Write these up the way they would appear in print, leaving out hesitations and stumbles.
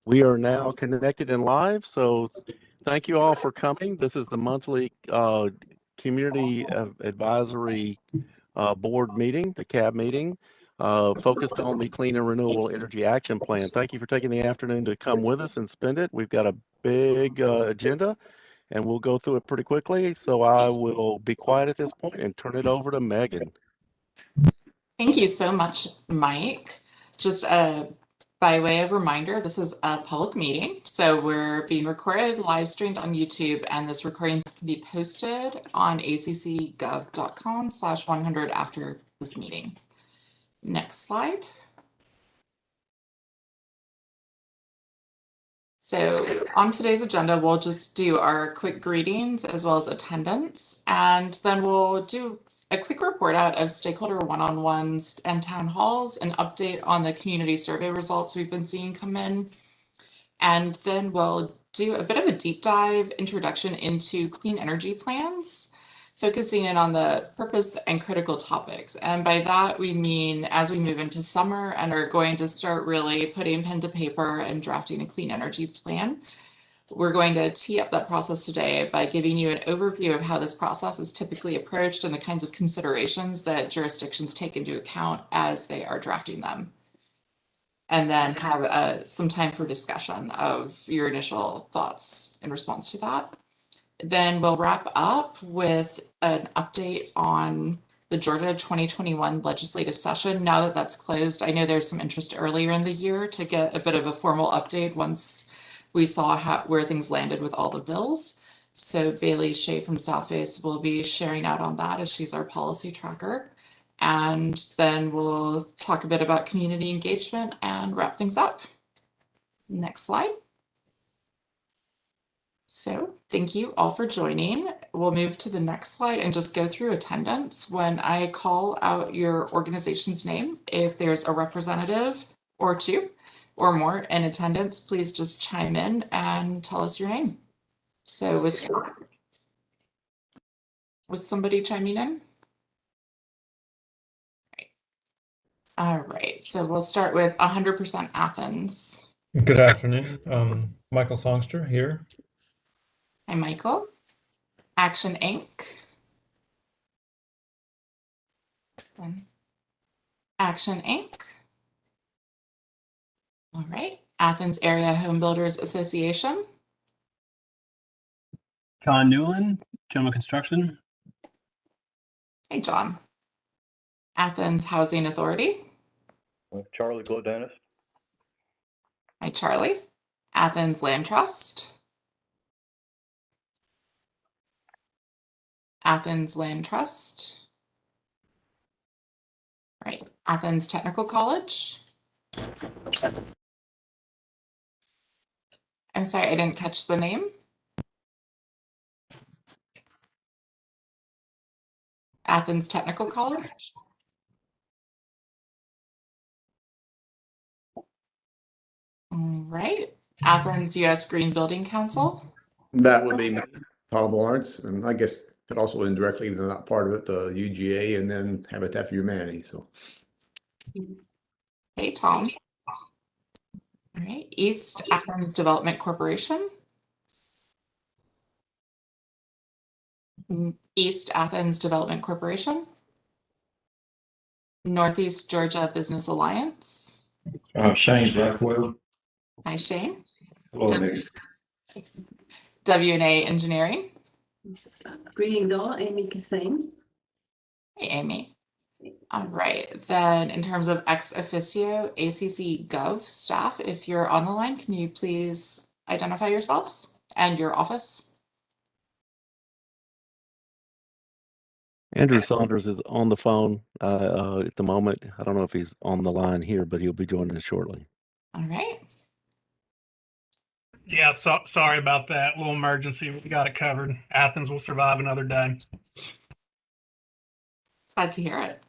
We are now connected and live, so thank you all for coming. This is the monthly Community Advisory Board meeting, the CAB meeting, focused on the Clean and Renewable Energy Action Plan. Thank you for taking the afternoon to come with us and spend it. We've got a big agenda, and we'll go through it pretty quickly, so I will be quiet at this point and turn it over to Megan. Thank you so much, Mike. Just by way of reminder, this is a public meeting, so we're being recorded, live streamed on YouTube, and this recording can be posted on accgov.com/100 after this meeting. Next slide. So on today's agenda, we'll just do our quick greetings as well as attendance, and then we'll do a quick report out of stakeholder one-on-ones and town halls, an update on the community survey results we've been seeing come in, and then we'll do a bit of a deep dive introduction into clean energy plans, focusing in on the purpose and critical topics. And by that, we mean as we move into summer and are going to start really putting pen to paper and drafting a clean energy plan, we're going to tee up that process today by giving you an overview of how this process is typically approached and the kinds of considerations that jurisdictions take into account as they are drafting them. And then have some time for discussion of your initial thoughts in response to that. Then we'll wrap up with an update on the Georgia 2021 legislative session. Now that that's closed, I know there's some interest earlier in the year to get a bit of a formal update once we saw where things landed with all the bills. So Bailey Shea from Southface will be sharing out on that as she's our policy tracker. And then we'll talk a bit about community engagement and wrap things up. Next slide. So thank you all for joining. We'll move to the next slide and just go through attendance. When I call out your organization's name, if there's a representative or two or more in attendance, please just chime in and tell us your name. So was somebody chiming in? All right, so we'll start with 100% Athens. Good afternoon. Michael Songster here. Hi, Michael. Action Inc. Action Inc. All right. Athens Area Home Builders Association. John Newland, General Construction. Hey, John. Athens Housing Authority. Charlie Glow-Dennis. Hi, Charlie. Athens Land Trust. Athens Land Trust. Right. Athens Technical College. I'm sorry, I didn't catch the name. Athens Technical College. All right. Athens U.S. Green Building Council. That would be Tom Lawrence, and I guess but also indirectly, even though not part of it, the UGA, and then Habitat for Humanity. So, Hey, Tom. All right. East Athens Development Corporation. East Athens Development Corporation. Northeast Georgia Business Alliance. Shane Blackwell. Hi, Shane. Hello, Megan. W&A Engineering. Greetings all, Amy Kassem. Hey, Amy. All right, then in terms of ex officio ACC Gov staff, if you're on the line, can you please identify yourselves and your office? Andrew Saunders is on the phone at the moment. I don't know if he's on the line here, but he'll be joining us shortly. All right. Yeah, sorry about that. Little emergency. We got it covered. Athens will survive another day. Glad to hear it.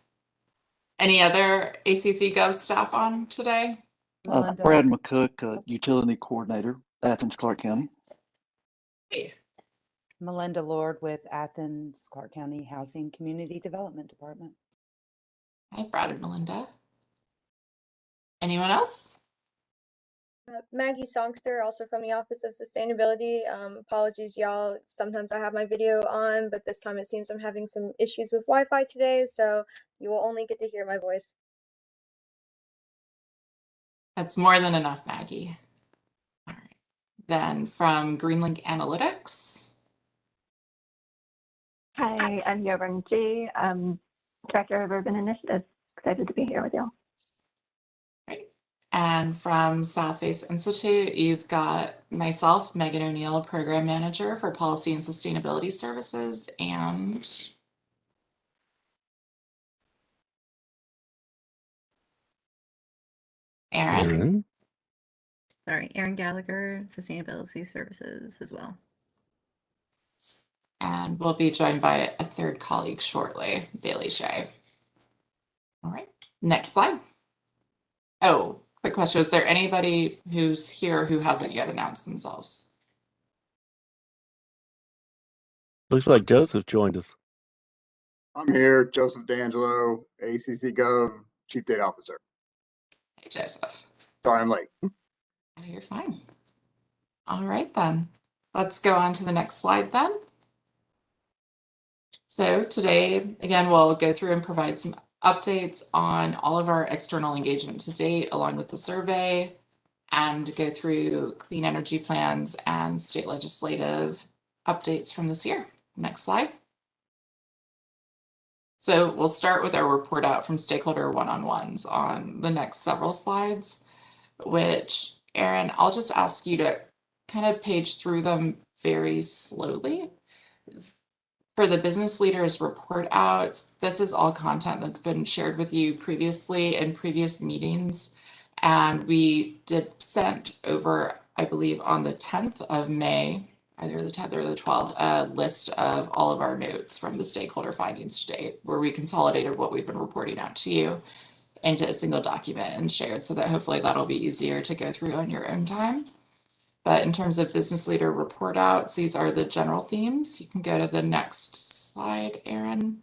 Any other ACC Gov staff on today? Brad McCook, Utility Coordinator, Athens-Clarke County. Hey. Melinda Lord with Athens-Clarke County Housing Community Development Department. Hi, Brad and Melinda. Anyone else? Maggie Songster, also from the Office of Sustainability. Apologies, y'all. Sometimes I have my video on, but this time it seems I'm having some issues with Wi-Fi today, so you will only get to hear my voice. That's more than enough, Maggie. All right. Then from Greenlink Analytics. Hi, I'm Yovan G, Director of Urban Initiatives. Excited to be here with y'all. Right. And from South Face Institute, you've got myself, Megan O'Neill, Program Manager for Policy and Sustainability Services, and Erin. Sorry, Erin Gallagher, Sustainability Services as well. And we'll be joined by a third colleague shortly, Bailey Shea. All right, next slide. Oh, quick question. Is there anybody who's here who hasn't yet announced themselves? Looks like Joseph joined us. I'm here, Joseph D'Angelo, ACC Gov Chief Data Officer. Hey, Joseph. Sorry I'm late. Oh, you're fine. All right, then. Let's go on to the next slide then. So today, again, we'll go through and provide some updates on all of our external engagement to date, along with the survey, and go through clean energy plans and state legislative updates from this year. Next slide. So we'll start with our report out from stakeholder one-on-ones on the next several slides, which, Erin, I'll just ask you to kind of page through them very slowly. For the business leaders report out, this is all content that's been shared with you previously in previous meetings. And we did send over, I believe, on the 10th of May, either the 10th or the 12th, a list of all of our notes from the stakeholder findings to date, where we consolidated what we've been reporting out to you into a single document and shared, so that hopefully that'll be easier to go through on your own time. But in terms of business leader report outs, these are the general themes. You can go to the next slide, Erin.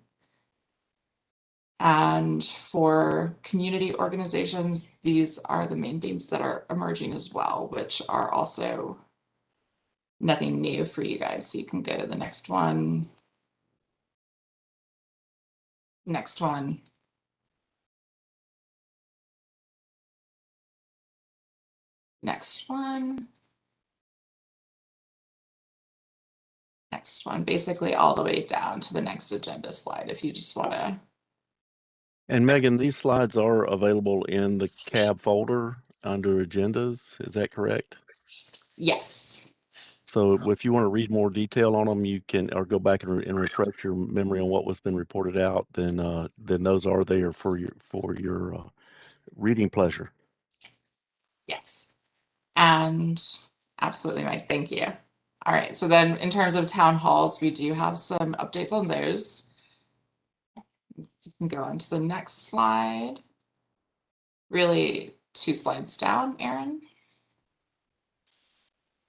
And for community organizations, these are the main themes that are emerging as well, which are also nothing new for you guys. So you can go to the next one. Next one. Next one. Next one, basically all the way down to the next agenda slide if you just want to. And Megan, these slides are available in the CAB folder under agendas. Is that correct? Yes. So if you want to read more detail on them, you can, or go back and refresh your memory on what was been reported out. Then those are there for your reading pleasure. Yes. And absolutely, Mike. Thank you. All right. So then in terms of town halls, we do have some updates on those. You can go on to the next slide. Really 2 slides down, Erin.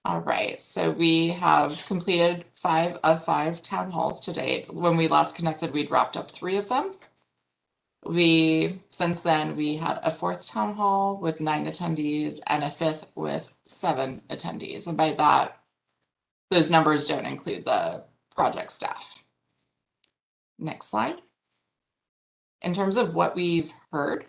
All right. So we have completed 5 of 5 town halls to date. When we last connected, we'd wrapped up 3 of them. Since then, we had a 4th town hall with 9 attendees and a 5th with 7 attendees. And by that, those numbers don't include the project staff. Next slide. In terms of what we've heard,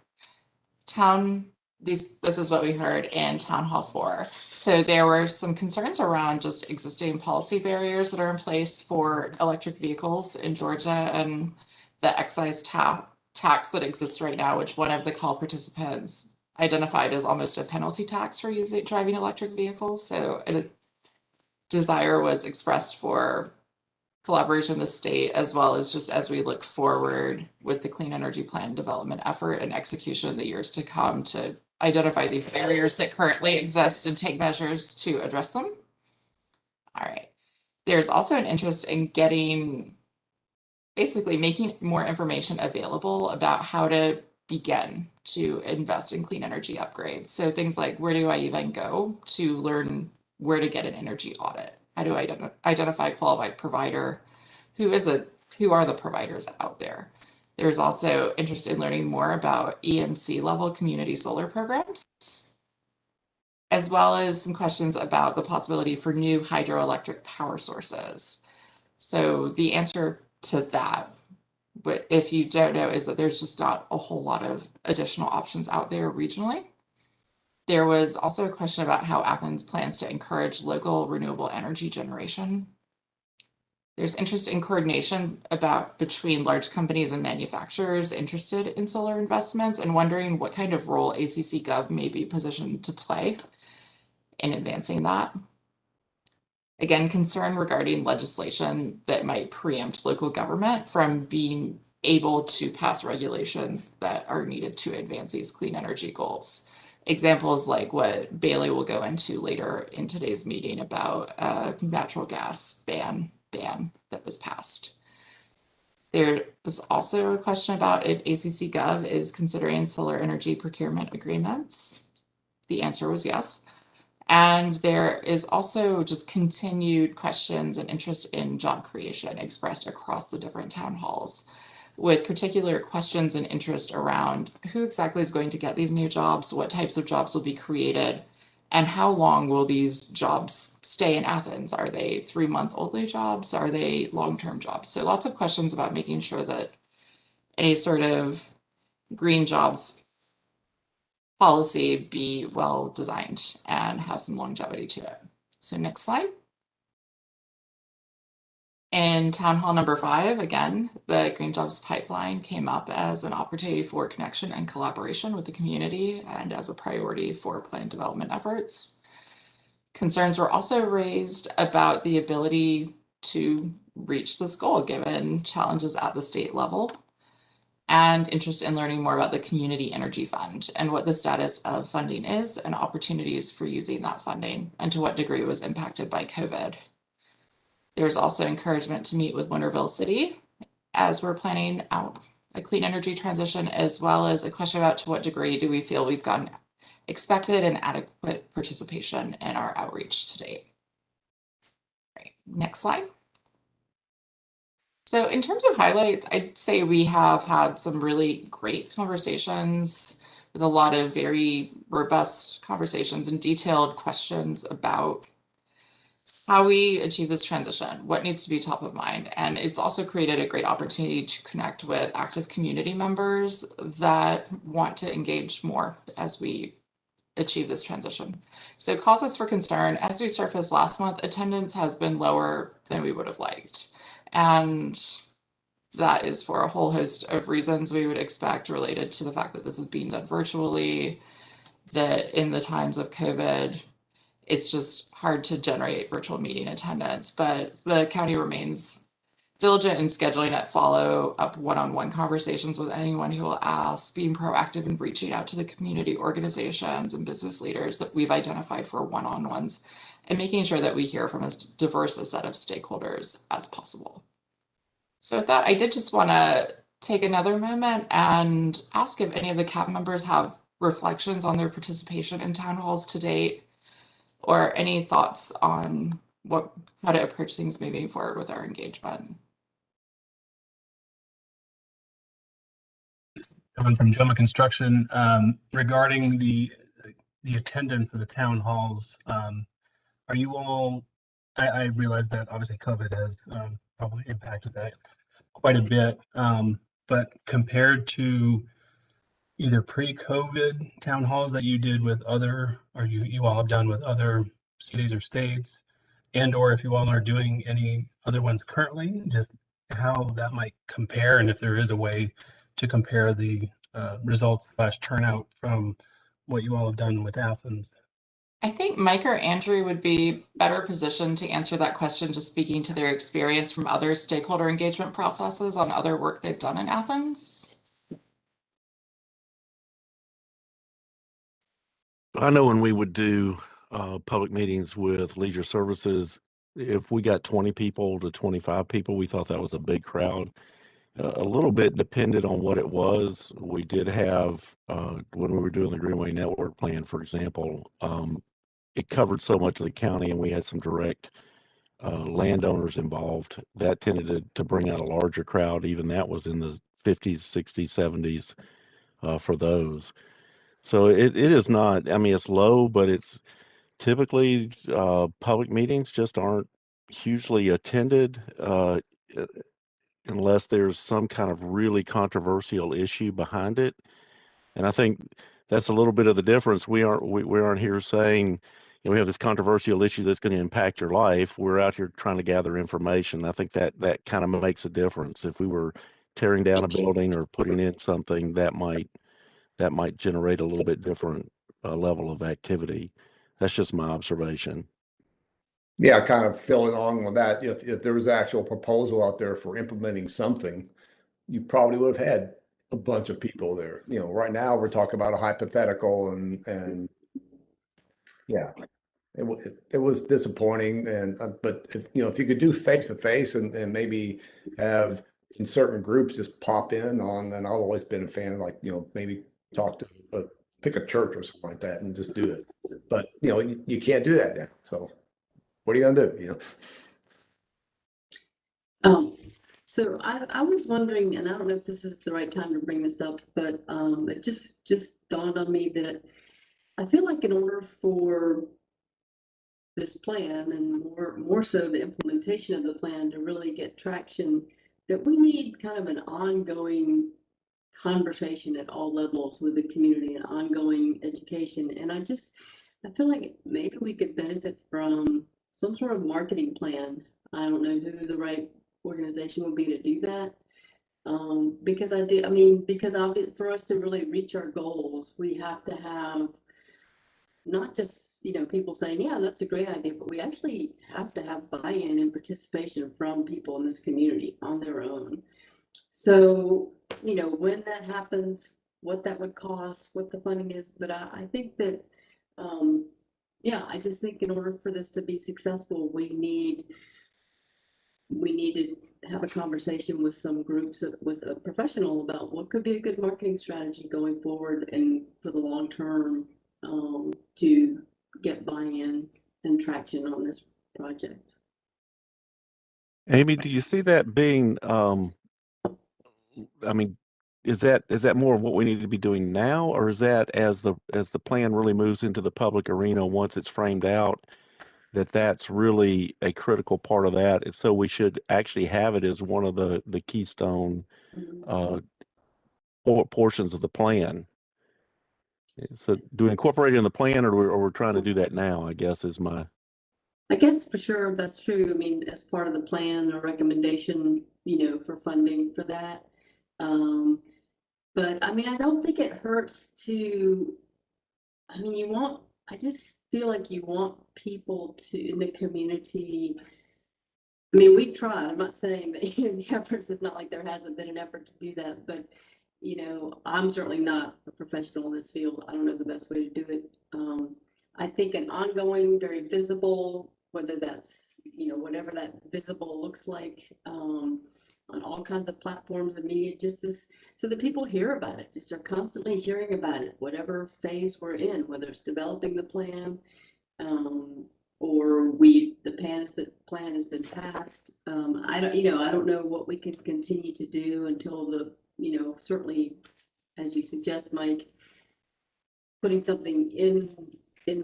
this is what we heard in Town Hall 4. So there were some concerns around just existing policy barriers that are in place for electric vehicles in Georgia and the excise tax that exists right now, which one of the call participants identified as almost a penalty tax for driving electric vehicles. So a desire was expressed for collaboration with the state, as well as just as we look forward with the clean energy plan development effort and execution in the years to come, to identify these barriers that currently exist and take measures to address them. All right. There's also an interest in basically making more information available about how to begin to invest in clean energy upgrades. So things like, where do I even go to learn where to get an energy audit? How do I identify a qualified provider? Who are the providers out there? There's also interest in learning more about EMC level community solar programs. as well as some questions about the possibility for new hydroelectric power sources. So the answer to that, but if you don't know, is that there's just not a whole lot of additional options out there regionally. There was also a question about how Athens plans to encourage local renewable energy generation. There's interest in coordination between large companies and manufacturers interested in solar investments, and wondering what kind of role ACC Gov may be positioned to play in advancing that. Again, concern regarding legislation that might preempt local government from being able to pass regulations that are needed to advance these clean energy goals. Examples like what Bailey will go into later in today's meeting about natural gas ban that was passed. There was also a question about if ACC Gov is considering solar energy procurement agreements. The answer was yes. And there is also just continued questions and interest in job creation expressed across the different town halls, with particular questions and interest around who exactly is going to get these new jobs, what types of jobs will be created, and how long will these jobs stay in Athens? Are they 3-month-only jobs? Are they long-term jobs? So lots of questions about making sure that any sort of green jobs policy be well designed and have some longevity to it. So next slide. In Town Hall number 5, again, the Green Jobs Pipeline came up as an opportunity for connection and collaboration with the community and as a priority for plan development efforts. Concerns were also raised about the ability to reach this goal given challenges at the state level, and interest in learning more about the Community Energy Fund and what the status of funding is and opportunities for using that funding and to what degree it was impacted by COVID. There's also encouragement to meet with Winterville City as we're planning out a clean energy transition, as well as a question about to what degree do we feel we've gotten expected and adequate participation in our outreach to date. Right, next slide. So in terms of highlights, I'd say we have had some really great conversations with a lot of very robust conversations and detailed questions about how we achieve this transition, what needs to be top of mind. And it's also created a great opportunity to connect with active community members that want to engage more as we achieve this transition. So causes for concern, as we surfaced last month, attendance has been lower than we would have liked. And that is for a whole host of reasons we would expect related to the fact that this is being done virtually, that in the times of COVID, it's just hard to generate virtual meeting attendance, but the county remains diligent in scheduling at follow-up one-on-one conversations with anyone who will ask, being proactive in reaching out to the community organizations and business leaders that we've identified for one-on-ones, and making sure that we hear from as diverse a set of stakeholders as possible. So with that, I did just want to take another moment and ask if any of the CAB members have reflections on their participation in town halls to date, or any thoughts on how to approach things moving forward with our engagement. Coming from Joma Construction, regarding the attendance of the town halls, are you all? I realize that obviously COVID has probably impacted that quite a bit, but compared to either pre-COVID town halls that you did with other, or you all have done with other cities or states, and or if you all are doing any other ones currently, just how that might compare, and if there is a way to compare the results / turnout from what you all have done with Athens. I think Mike or Andrew would be better positioned to answer that question, just speaking to their experience from other stakeholder engagement processes on other work they've done in Athens. I know when we would do public meetings with leisure services, if we got 20 people to 25 people, we thought that was a big crowd. A little bit depended on what it was. We did have, when we were doing the Greenway Network Plan, for example, it covered so much of the county, and we had some direct landowners involved. That tended to bring out a larger crowd. Even that was in the 50s, 60s, 70s for those. So it is not, I mean, it's low, but typically, public meetings just aren't hugely attended, unless there's some kind of really controversial issue behind it. And I think that's a little bit of the difference. We aren't here saying, we have this controversial issue that's going to impact your life. We're out here trying to gather information. I think that kind of makes a difference. If we were tearing down a building or putting in something, that might generate a little bit different level of activity. That's just my observation. Yeah, kind of filling on with that. If there was actual proposal out there for implementing something, you probably would have had a bunch of people there. Right now we're talking about a hypothetical and yeah, it was disappointing. And but if you could do face to face and maybe have in certain groups just pop in on, then I've always been a fan of, like, maybe talk to pick a church or something like that and just do it. But you can't do that now. So what are you gonna do? So I was wondering, and I don't know if this is the right time to bring this up, but it just dawned on me that I feel like in order for this plan, and more so the implementation of the plan, to really get traction, that we need kind of an ongoing conversation at all levels with the community and ongoing education. And I feel like maybe we could benefit from some sort of marketing plan. I don't know who the right organization would be to do that. Because for us to really reach our goals, we have to have not just, people saying, yeah, that's a great idea, but we actually have to have buy-in and participation from people in this community on their own. So, when that happens, what that would cost, what the funding is, but I think that, I just think in order for this to be successful, we need to have a conversation with some groups, with a professional, about what could be a good marketing strategy going forward and for the long term, to get buy-in and traction on this project. Amy, do you see that being, is that more of what we need to be doing now, or is that as the plan really moves into the public arena, once it's framed out, that's really a critical part of that? And so we should actually have it as one of the keystone portions of the plan. So do we incorporate it in the plan, or we're trying to do that now, I guess, is my... I guess for sure that's true. I mean, as part of the plan, a recommendation, for funding for that. But I don't think it hurts to, I just feel like you want people in the community. We've tried. I'm not saying that the efforts, it's not like there hasn't been an effort to do that, but I'm certainly not a professional in this field. I don't know the best way to do it. I think an ongoing, very visible, whether that's, whatever that visible looks like, on all kinds of platforms and media, just this, so that people hear about it, just are constantly hearing about it, whatever phase we're in, whether it's developing the plan, or the plan has been passed. I don't know what we can continue to do until certainly, as you suggest, Mike, putting something in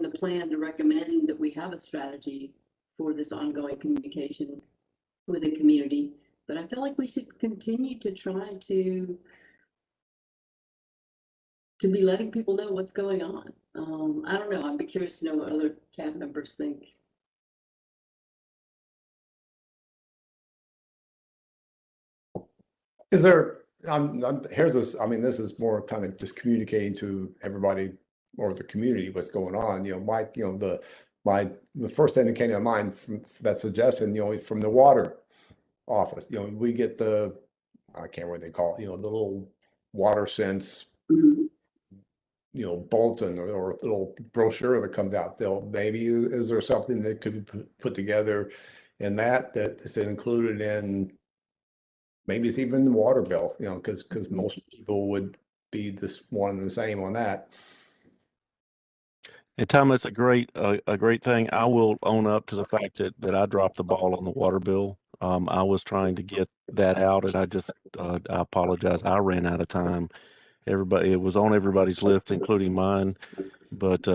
the plan to recommend that we have a strategy for this ongoing communication with the community. But I feel like we should continue to try to be letting people know what's going on. I don't know. I'd be curious to know what other CAB members think. Is there, here's this, this is more kind of just communicating to everybody or the community what's going on. Mike, the first thing that came to mind from that suggestion, from the water office, we get I can't remember what they call it, the little water sense, bulletin or a little brochure that comes out. Maybe, is there something that could be put together in that is included in, maybe it's even the water bill, because most people would be this one and the same on that. And Tom, that's a great thing. I will own up to the fact that I dropped the ball on the water bill. I was trying to get that out, and I apologize. I ran out of time. It was on everybody's list, including mine. But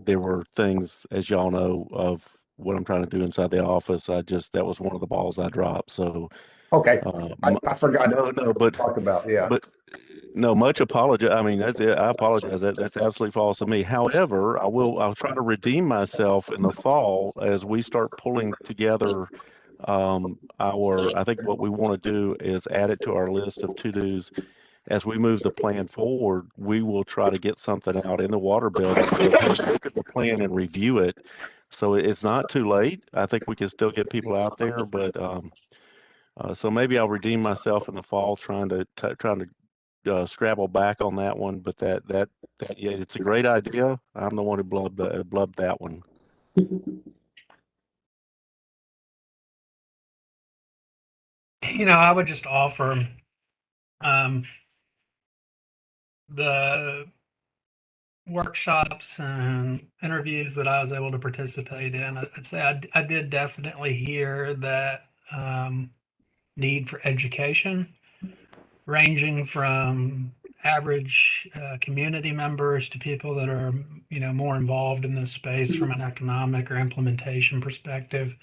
there were things, as y'all know, of what I'm trying to do inside the office. That was one of the balls I dropped. So, Okay, I forgot no, to talk about, yeah. but no, much apologize. I mean, that's it. I apologize. That's absolutely false of me. However, I'll try to redeem myself in the fall as we start pulling together I think what we want to do is add it to our list of to-dos. As we move the plan forward, we will try to get something out in the water bill that says, hey, look at the plan and review it. So it's not too late. I think we can still get people out there, but so maybe I'll redeem myself in the fall, trying to scrabble back on that one. But that yeah, it's a great idea. I'm the one who blubbed that one. I would just offer the workshops and interviews that I was able to participate in. I'd say I did definitely hear that need for education, ranging from average community members to people that are, more involved in this space from an economic or implementation perspective.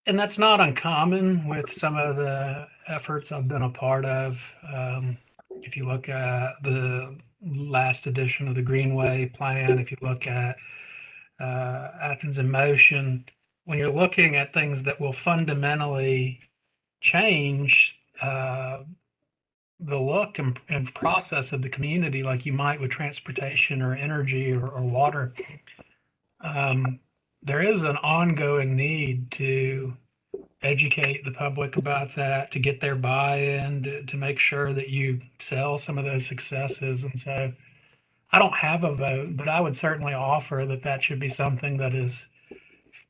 And that's not uncommon with some of the efforts I've been a part of. If you look at the last edition of the Greenway Plan, if you look at Athens in Motion, when you're looking at things that will fundamentally change the look and process of the community, like you might with transportation or energy or water, there is an ongoing need to educate the public about that, to get their buy-in, to make sure that you sell some of those successes. And so I don't have a vote, but I would certainly offer that should be something that is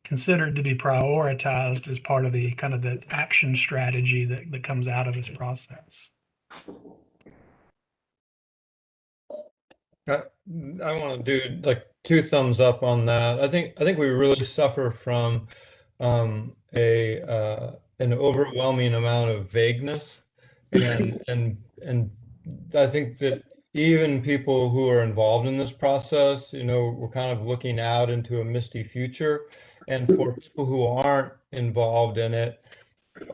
considered to be prioritized as part of the kind of the action strategy that comes out of this process. I want to do like 2 thumbs up on that. I think we really suffer from an overwhelming amount of vagueness, and I think that even people who are involved in this process, we're kind of looking out into a misty future, and for people who aren't involved in it,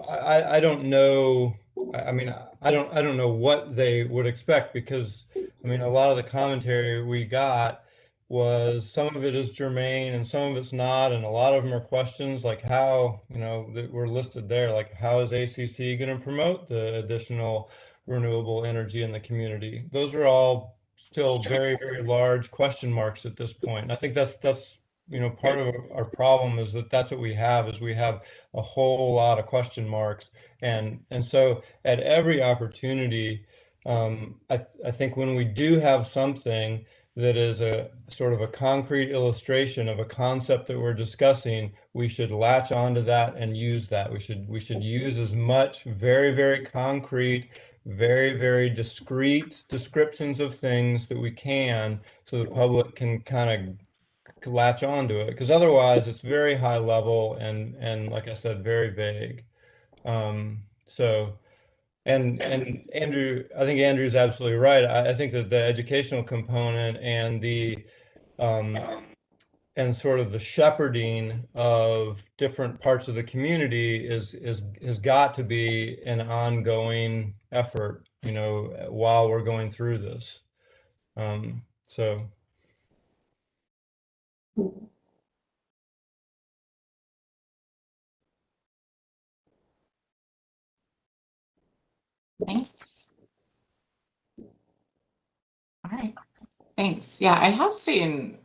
I don't know. I mean, I don't know what they would expect, because I mean, a lot of the commentary we got was, some of it is germane and some of it's not, and a lot of them are questions like how, that were listed there, like how is ACC going to promote the additional renewable energy in the community? Those are all still very, very large question marks at this point. And I think that's part of our problem is that's what we have, is we have a whole lot of question marks. And so at every opportunity, I think when we do have something that is a sort of a concrete illustration of a concept that we're discussing, we should latch onto that and use that. We should use as much very, very concrete, very, very discrete descriptions of things that we can, so the public can kind of latch onto it, because otherwise it's very high level and like I said, very vague. So and Andrew, I think Andrew's absolutely right. I think that the educational component and the and sort of the shepherding of different parts of the community has got to be an ongoing effort, while we're going through this. So Thanks. All right. Thanks. Yeah, I have seen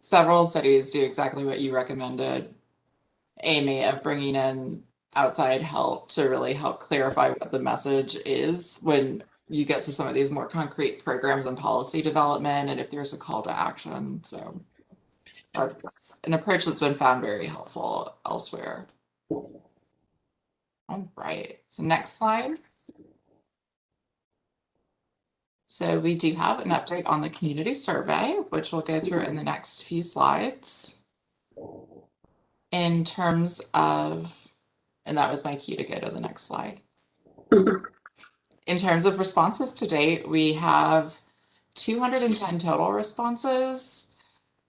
several cities do exactly what you recommended, Amy, of bringing in outside help to really help clarify what the message is when you get to some of these more concrete programs and policy development, and if there's a call to action. So that's an approach that's been found very helpful elsewhere. All right, so next slide. So we do have an update on the community survey, which we'll go through in the next few slides. In terms of, and that was my cue to go to the next slide. In terms of responses to date, we have 210 total responses.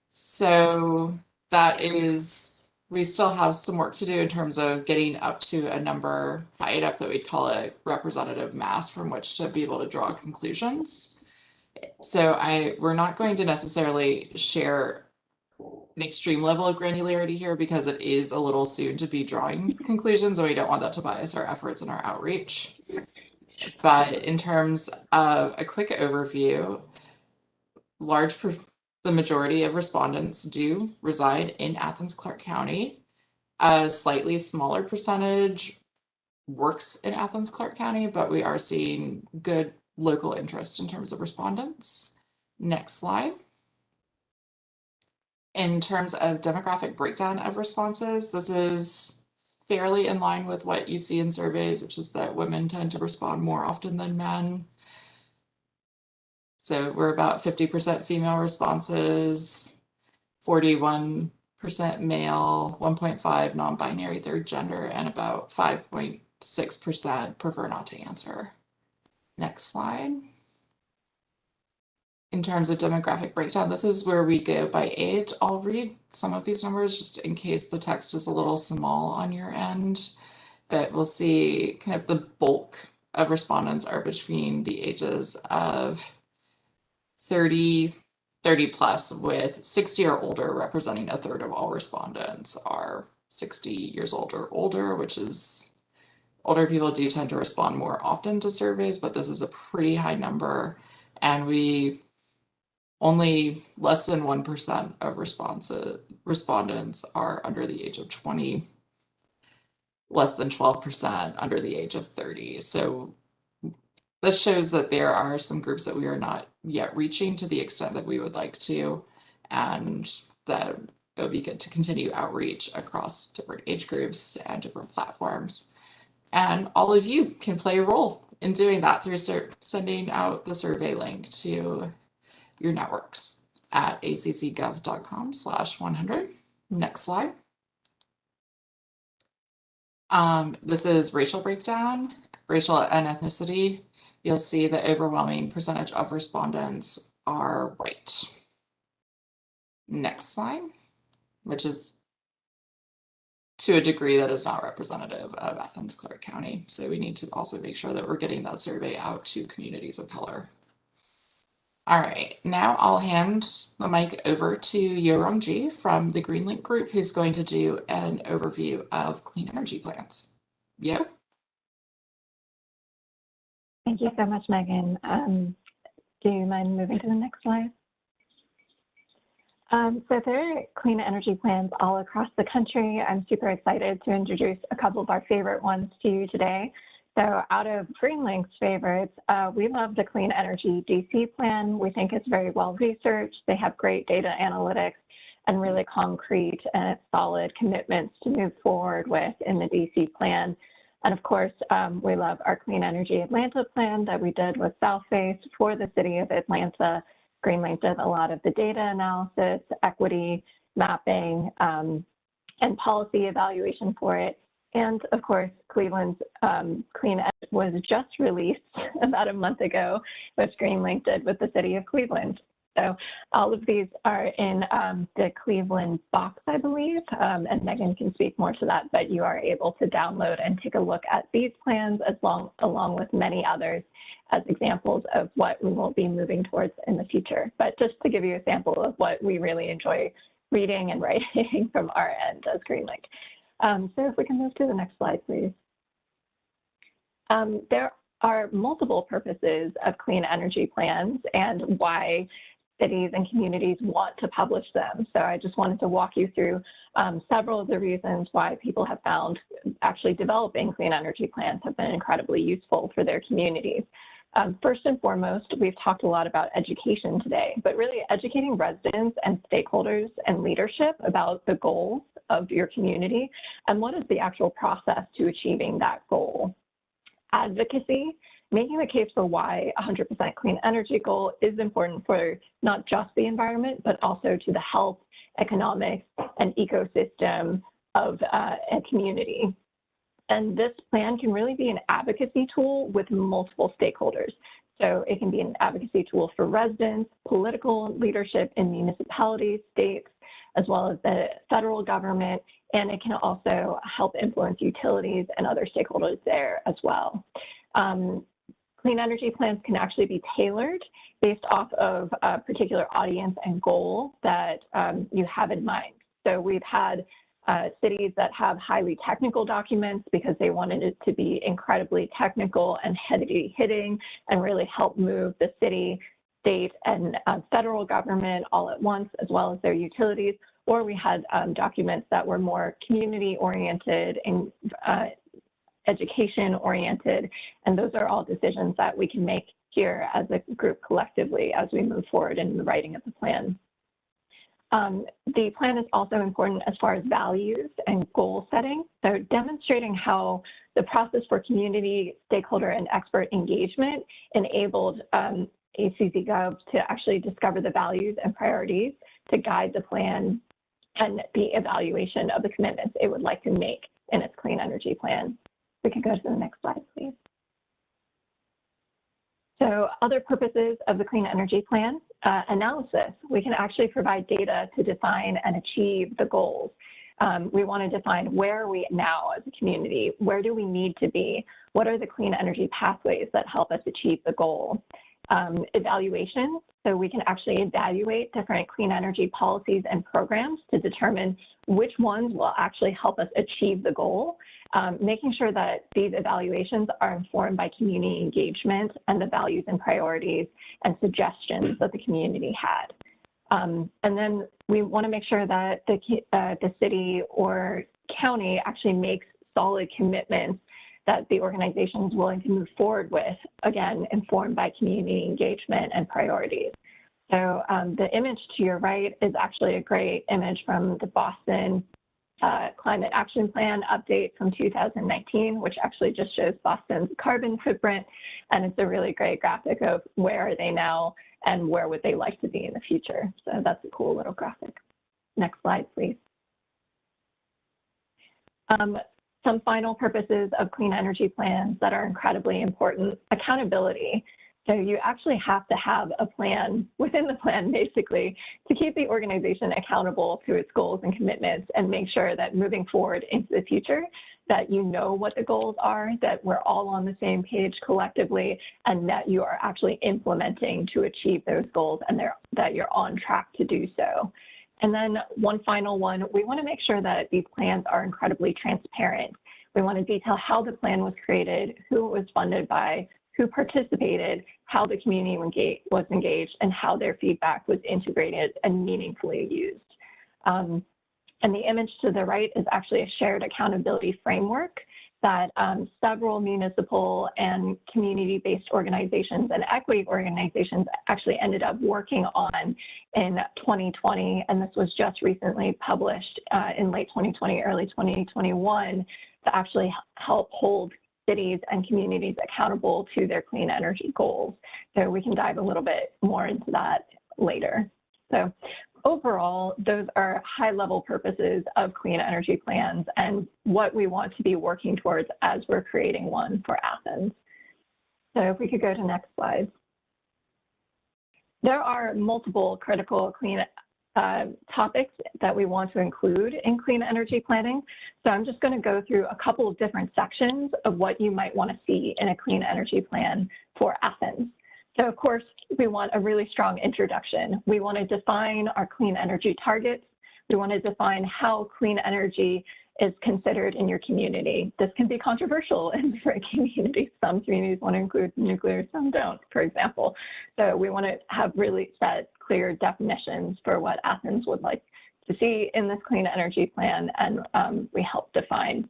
So that is, we still have some work to do in terms of getting up to a number high enough that we'd call it representative mass from which to be able to draw conclusions. So we're not going to necessarily share an extreme level of granularity here because it is a little soon to be drawing conclusions, and we don't want that to bias our efforts and our outreach. But in terms of a quick overview, the majority of respondents do reside in Athens-Clarke County. A slightly smaller percentage works in Athens-Clarke County, but we are seeing good local interest in terms of respondents. Next slide. In terms of demographic breakdown of responses, this is fairly in line with what you see in surveys, which is that women tend to respond more often than men. So we're about 50% female responses, 41% male, 1.5% non-binary third gender, and about 5.6% prefer not to answer. Next slide. In terms of demographic breakdown, this is where we go by age. I'll read some of these numbers just in case the text is a little small on your end, but we'll see kind of the bulk of respondents are between the ages of 30 plus, with 60 or older representing a third of all respondents are 60 years old or older, which is older people do tend to respond more often to surveys, but this is a pretty high number. And only less than 1% of respondents are under the age of 20, less than 12% under the age of 30. So this shows that there are some groups that we are not yet reaching to the extent that we would like to, and that it would be good to continue outreach across different age groups and different platforms. And all of you can play a role in doing that through sending out the survey link to your networks at accgov.com/100. Next slide. This is racial breakdown, racial and ethnicity. You'll see the overwhelming percentage of respondents are white. Next slide, which is to a degree that is not representative of Athens-Clarke County. So we need to also make sure that we're getting that survey out to communities of color. All right, now I'll hand the mic over to Yorongji from the GreenLink group, who's going to do an overview of clean energy plans. Yo. Thank you so much, Megan. Do you mind moving to the next slide? So there are clean energy plans all across the country. I'm super excited to introduce a couple of our favorite ones to you today. So out of GreenLink's favorites, we love the Clean Energy DC plan. We think it's very well researched. They have great data analytics and really concrete and solid commitments to move forward with in the DC plan. And of course, we love our Clean Energy Atlanta plan that we did with Southface for the city of Atlanta. GreenLink did a lot of the data analysis, equity mapping, and policy evaluation for it. And of course, Cleveland's Clean Edge was just released about a month ago, which GreenLink did with the city of Cleveland. So all of these are in the Cleveland box, I believe, and Megan can speak more to that, but you are able to download and take a look at these plans along with many others as examples of what we will be moving towards in the future. But just to give you a sample of what we really enjoy reading and writing from our end as GreenLink. So if we can move to the next slide, please. There are multiple purposes of clean energy plans and why cities and communities want to publish them. So I just wanted to walk you through several of the reasons why people have found actually developing clean energy plans have been incredibly useful for their communities. First and foremost, we've talked a lot about education today, but really educating residents and stakeholders and leadership about the goals of your community and what is the actual process to achieving that goal. Advocacy, making the case for why 100% clean energy goal is important for not just the environment, but also to the health, economics, and ecosystem of a community. And this plan can really be an advocacy tool with multiple stakeholders. So it can be an advocacy tool for residents, political leadership in municipalities, states, as well as the federal government, and it can also help influence utilities and other stakeholders there as well. Clean energy plans can actually be tailored based off of a particular audience and goal that you have in mind. So we've had cities that have highly technical documents because they wanted it to be incredibly technical and heavy hitting and really help move the city, state, and federal government all at once, as well as their utilities. Or we had documents that were more community oriented and education oriented. And those are all decisions that we can make here as a group collectively as we move forward in the writing of the plan. The plan is also important as far as values and goal setting. So demonstrating how the process for community, stakeholder, and expert engagement enabled ACC-Gov to actually discover the values and priorities to guide the plan and the evaluation of the commitments it would like to make in its clean energy plan. We can go to the next slide, please. So other purposes of the Clean Energy Plan, analysis. We can actually provide data to define and achieve the goals. We want to define where are we now as a community? Where do we need to be? What are the clean energy pathways that help us achieve the goal? Evaluation, so we can actually evaluate different clean energy policies and programs to determine which ones will actually help us achieve the goal, making sure that these evaluations are informed by community engagement and the values and priorities and suggestions that the community had. And then we want to make sure that the city or county actually makes solid commitments that the organization is willing to move forward with, again, informed by community engagement and priorities. So the image to your right is actually a great image from the Boston Climate Action Plan update from 2019, which actually just shows Boston's carbon footprint. And it's a really great graphic of where are they now and where would they like to be in the future. So that's a cool little graphic. Next slide, please. Some final purposes of clean energy plans that are incredibly important: accountability. So you actually have to have a plan within the plan, basically, to keep the organization accountable to its goals and commitments and make sure that moving forward into the future, that you know what the goals are, that we're all on the same page collectively, and that you are actually implementing to achieve those goals and that you're on track to do so. And then one final one, we want to make sure that these plans are incredibly transparent. We want to detail how the plan was created, who it was funded by, who participated, how the community was engaged, and how their feedback was integrated and meaningfully used. And the image to the right is actually a shared accountability framework that several municipal and community-based organizations and equity organizations actually ended up working on in 2020. And this was just recently published in late 2020, early 2021, to actually help hold cities and communities accountable to their clean energy goals. So we can dive a little bit more into that later. So overall, those are high-level purposes of clean energy plans and what we want to be working towards as we're creating one for Athens. So if we could go to next slide. There are multiple critical clean topics that we want to include in clean energy planning. So I'm just going to go through a couple of different sections of what you might want to see in a clean energy plan for Athens. So of course, we want a really strong introduction. We want to define our clean energy targets. We want to define how clean energy is considered in your community. This can be controversial in different communities. Some communities want to include nuclear, some don't, for example. So we want to have really set clear definitions for what Athens would like to see in this clean energy plan, and we help define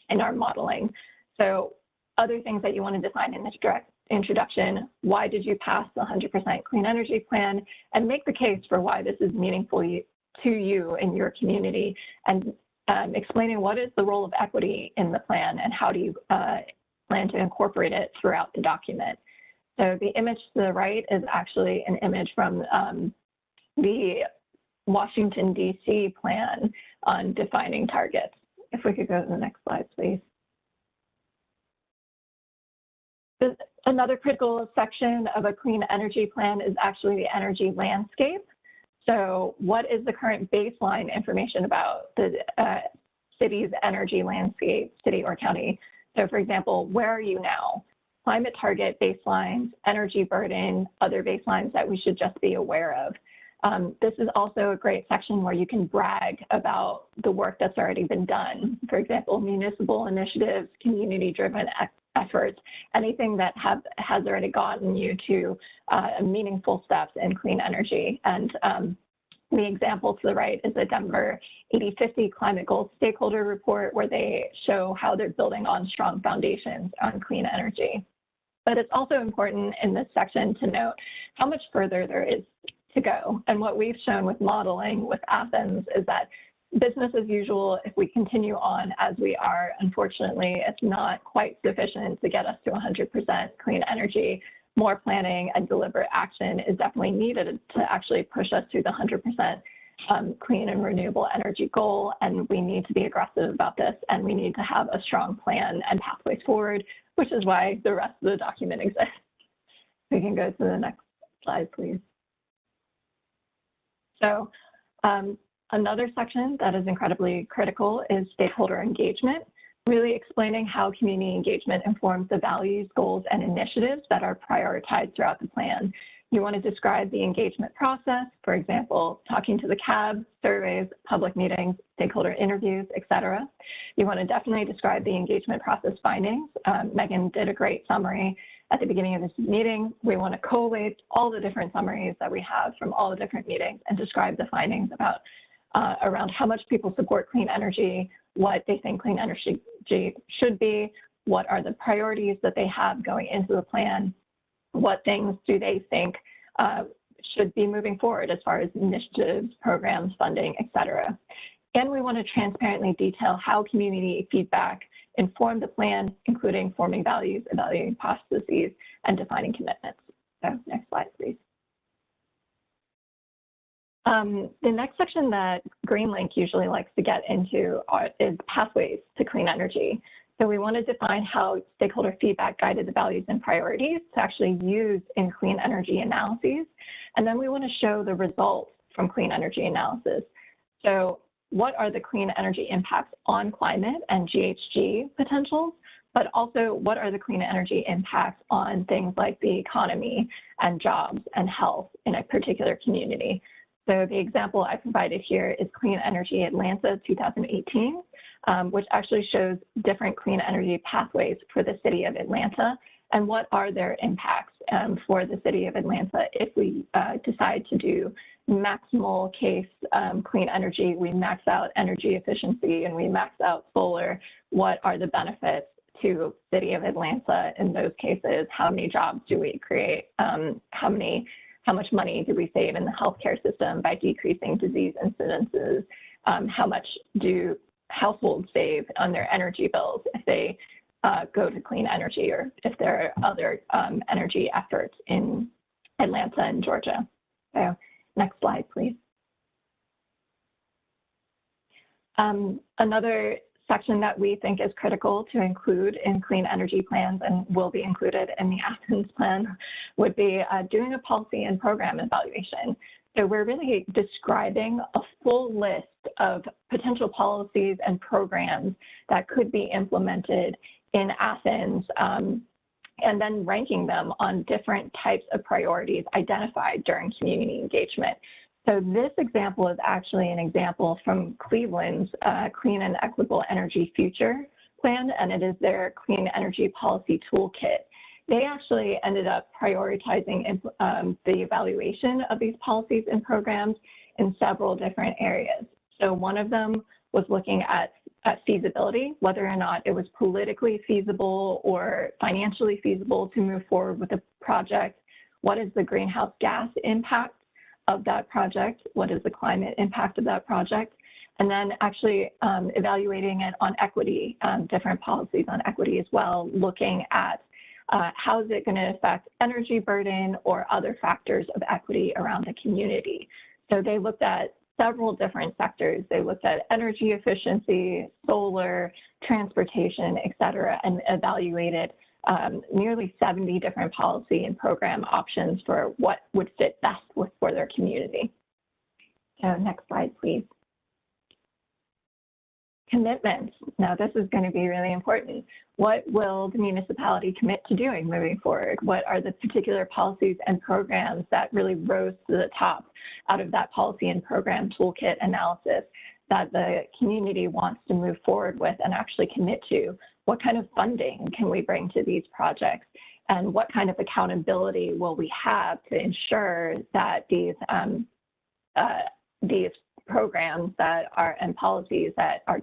in our modeling. So other things that you want to define in this direct introduction: why did you pass the 100% clean energy plan, and make the case for why this is meaningful to you in your community, and explaining what is the role of equity in the plan and how do you plan to incorporate it throughout the document. So the image to the right is actually an image from the Washington, D.C. plan on defining targets. If we could go to the next slide, please. Another critical section of a clean energy plan is actually the energy landscape. So what is the current baseline information about the city's energy landscape, city or county? So for example, where are you now? Climate target baselines, energy burden, other baselines that we should just be aware of. This is also a great section where you can brag about the work that's already been done. For example, municipal initiatives, community-driven efforts, anything that has already gotten you to meaningful steps in clean energy. And the example to the right is the Denver 80/50 Climate Goals Stakeholder Report, where they show how they're building on strong foundations on clean energy. But it's also important in this section to note how much further there is to go. And what we've shown with modeling with Athens is that business as usual, if we continue on as we are, unfortunately, it's not quite sufficient to get us to 100% clean energy. More planning and deliberate action is definitely needed to actually push us to the 100% clean and renewable energy goal. And we need to be aggressive about this, and we need to have a strong plan and pathways forward, which is why the rest of the document exists. We can go to the next slide, please. So another section that is incredibly critical is stakeholder engagement, really explaining how community engagement informs the values, goals, and initiatives that are prioritized throughout the plan. You want to describe the engagement process, for example, talking to the CAB, surveys, public meetings, stakeholder interviews, etc. You want to definitely describe the engagement process findings. Megan did a great summary at the beginning of this meeting. We want to collate all the different summaries that we have from all the different meetings and describe the findings about around how much people support clean energy, what they think clean energy should be, what are the priorities that they have going into the plan, what things do they think should be moving forward as far as initiatives, programs, funding, etc. And we want to transparently detail how community feedback informed the plan, including forming values, evaluating processes, and defining commitments. So next slide, please. The next section that GreenLink usually likes to get into is pathways to clean energy. So we want to define how stakeholder feedback guided the values and priorities to actually use in clean energy analyses. And then we want to show the results from clean energy analysis. So what are the clean energy impacts on climate and GHG potentials, but also what are the clean energy impacts on things like the economy and jobs and health in a particular community. So the example I provided here is Clean Energy Atlanta 2018, which actually shows different clean energy pathways for the city of Atlanta and what are their impacts for the city of Atlanta if we decide to do maximal case clean energy, we max out energy efficiency and we max out solar. What are the benefits to city of Atlanta in those cases? How many jobs do we create? How much money do we save in the healthcare system by decreasing disease incidences? How much do households save on their energy bills if they go to clean energy, or if there are other energy efforts in Atlanta and Georgia? So next slide, please. Another section that we think is critical to include in clean energy plans and will be included in the Athens plan would be doing a policy and program evaluation. So we're really describing a full list of potential policies and programs that could be implemented in Athens, and then ranking them on different types of priorities identified during community engagement. So this example is actually an example from Cleveland's Clean and Equitable Energy Future Plan, and it is their Clean Energy Policy Toolkit. They actually ended up prioritizing the evaluation of these policies and programs in several different areas. So one of them was looking at feasibility, whether or not it was politically feasible or financially feasible to move forward with a project. What is the greenhouse gas impact of that project? What is the climate impact of that project? And then actually evaluating it on equity, different policies on equity as well, looking at how is it going to affect energy burden or other factors of equity around the community. So they looked at several different sectors. They looked at energy efficiency, solar, transportation, et cetera, and evaluated nearly 70 different policy and program options for what would fit best for their community. So next slide, please. Commitments. Now, this is going to be really important. What will the municipality commit to doing moving forward? What are the particular policies and programs that really rose to the top out of that policy and program toolkit analysis that the community wants to move forward with and actually commit to? What kind of funding can we bring to these projects? And what kind of accountability will we have to ensure that these programs that are and policies that are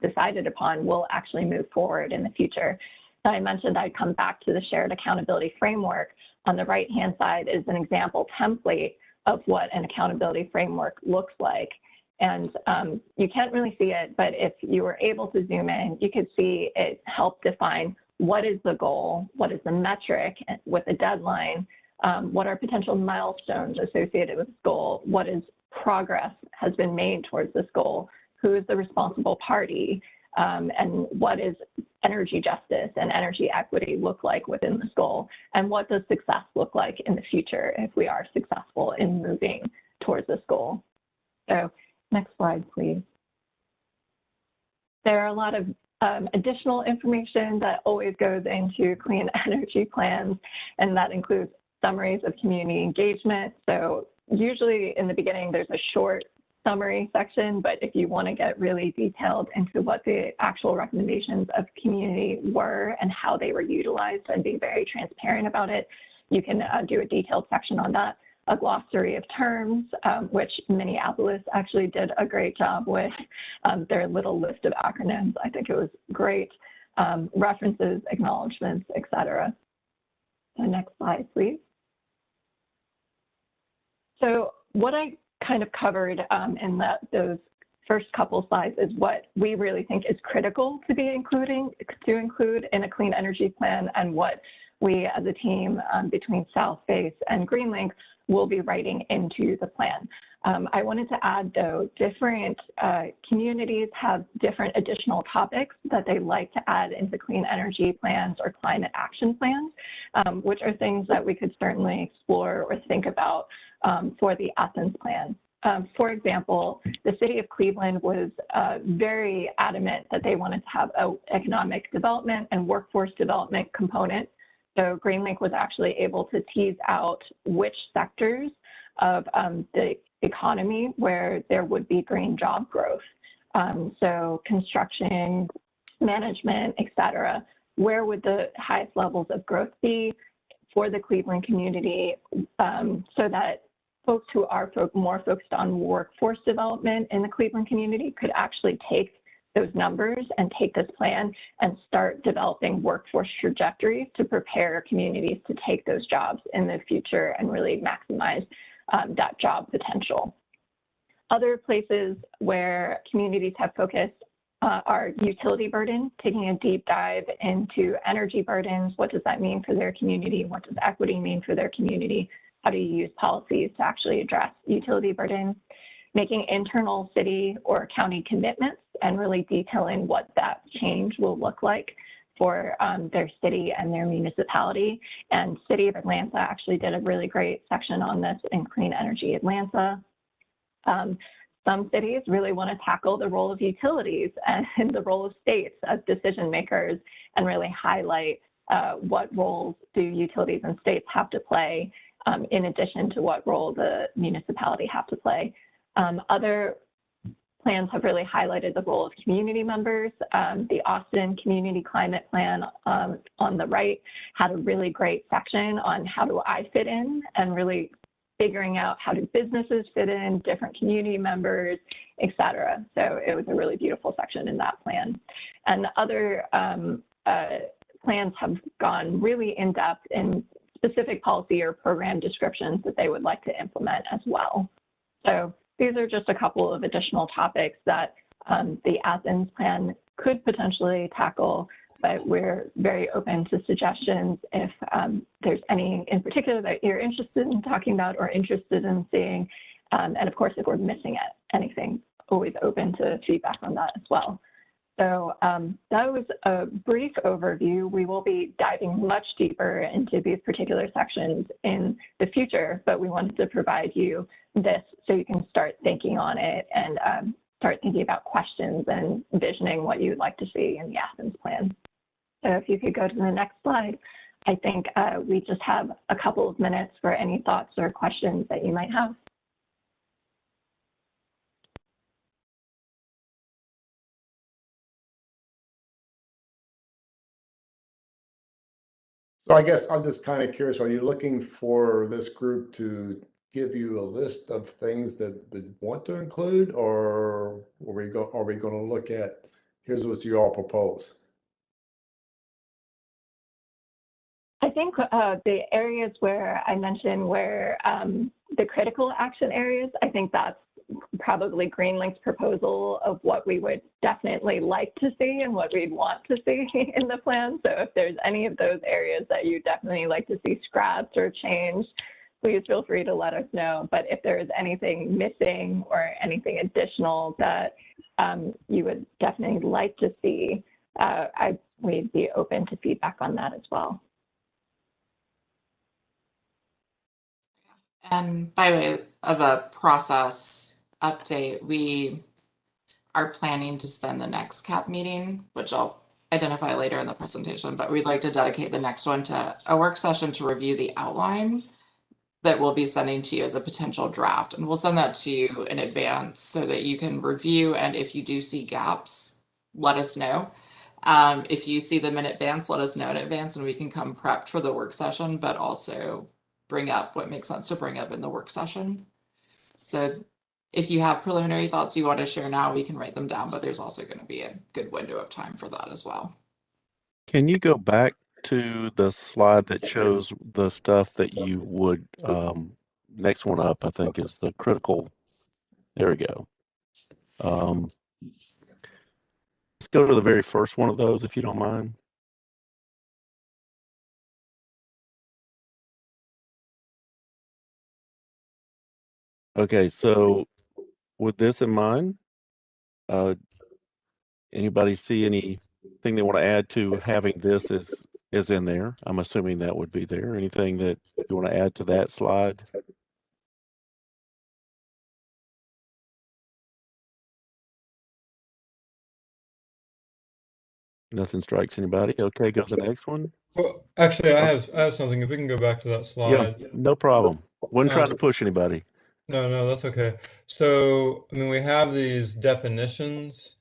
decided upon will actually move forward in the future? So I mentioned I'd come back to the shared accountability framework. On the right-hand side is an example template of what an accountability framework looks like. And you can't really see it, but if you were able to zoom in, you could see it helped define what is the goal, what is the metric with a deadline, what are potential milestones associated with this goal, what is progress has been made towards this goal, who is the responsible party, and what is energy justice and energy equity look like within this goal, and what does success look like in the future if we are successful in moving towards this goal. So next slide, please. There are a lot of additional information that always goes into clean energy plans, and that includes summaries of community engagement. So usually in the beginning, there's a short summary section, but if you want to get really detailed into what the actual recommendations of community were and how they were utilized and be very transparent about it, you can do a detailed section on that. A glossary of terms, which Minneapolis actually did a great job with their little list of acronyms. I think it was great. References, acknowledgements, etc. The next slide, please. So what I kind of covered in those first couple slides is what we really think is critical to include in a clean energy plan, and what we as a team between Southface and GreenLink will be writing into the plan. I wanted to add, though, different communities have different additional topics that they like to add into clean energy plans or climate action plans, which are things that we could certainly explore or think about for the Athens plan. For example, the city of Cleveland was very adamant that they wanted to have an economic development and workforce development component. So GreenLink was actually able to tease out which sectors of the economy where there would be green job growth. So construction, management, et cetera. Where would the highest levels of growth be for the Cleveland community, so that folks who are more focused on workforce development in the Cleveland community could actually take those numbers and take this plan and start developing workforce trajectories to prepare communities to take those jobs in the future and really maximize that job potential. Other places where communities have focused are utility burden, taking a deep dive into energy burdens. What does that mean for their community? What does equity mean for their community? How do you use policies to actually address utility burden? Making internal city or county commitments and really detailing what that change will look like for their city and their municipality. And City of Atlanta actually did a really great section on this in Clean Energy Atlanta. Some cities really want to tackle the role of utilities and the role of states as decision makers and really highlight what roles do utilities and states have to play in addition to what role the municipality have to play. Other plans have really highlighted the role of community members. The Austin Community Climate Plan on the right had a really great section on how do I fit in, and really figuring out how do businesses fit in, different community members, et cetera. So it was a really beautiful section in that plan. And other plans have gone really in depth in specific policy or program descriptions that they would like to implement as well. So these are just a couple of additional topics that the Athens plan could potentially tackle, but we're very open to suggestions if there's any in particular that you're interested in talking about or interested in seeing. And of course, if we're missing anything, always open to feedback on that as well. So that was a brief overview. We will be diving much deeper into these particular sections in the future, but we wanted to provide you this so you can start thinking on it and start thinking about questions and envisioning what you'd like to see in the Athens plan. So if you could go to the next slide, I think we just have a couple of minutes for any thoughts or questions that you might have. So I guess I'm just kind of curious, are you looking for this group to give you a list of things that would want to include, or are we going to look at, here's what you all propose? I think the areas where I mentioned where the critical action areas, I think that's probably GreenLink's proposal of what we would definitely like to see and what we'd want to see in the plan. So if there's any of those areas that you definitely like to see scrapped or changed, please feel free to let us know. But if there is anything missing or anything additional that you would definitely like to see, we'd be open to feedback on that as well. And by way of a process update, we are planning to spend the next CAP meeting, which I'll identify later in the presentation, but we'd like to dedicate the next one to a work session to review the outline that we'll be sending to you as a potential draft. And we'll send that to you in advance so that you can review. And if you do see gaps, let us know. If you see them in advance, let us know in advance and we can come prepped for the work session, but also bring up what makes sense to bring up in the work session. So if you have preliminary thoughts you want to share now, we can write them down, but there's also going to be a good window of time for that as well. Can you go back to the slide that shows the stuff that you would, next one up, I think, is the critical. There we go. Let's go to the very first one of those, if you don't mind. Okay, so with this in mind, anybody see anything they want to add to having this is in there? I'm assuming that would be there. Anything that you want to add to that slide? Nothing strikes anybody. Okay, go to the next one. Well, actually, I have something. If we can go back to that slide. Yeah, no problem. Wasn't trying to push anybody. No, that's okay. So, I mean, we have these definitions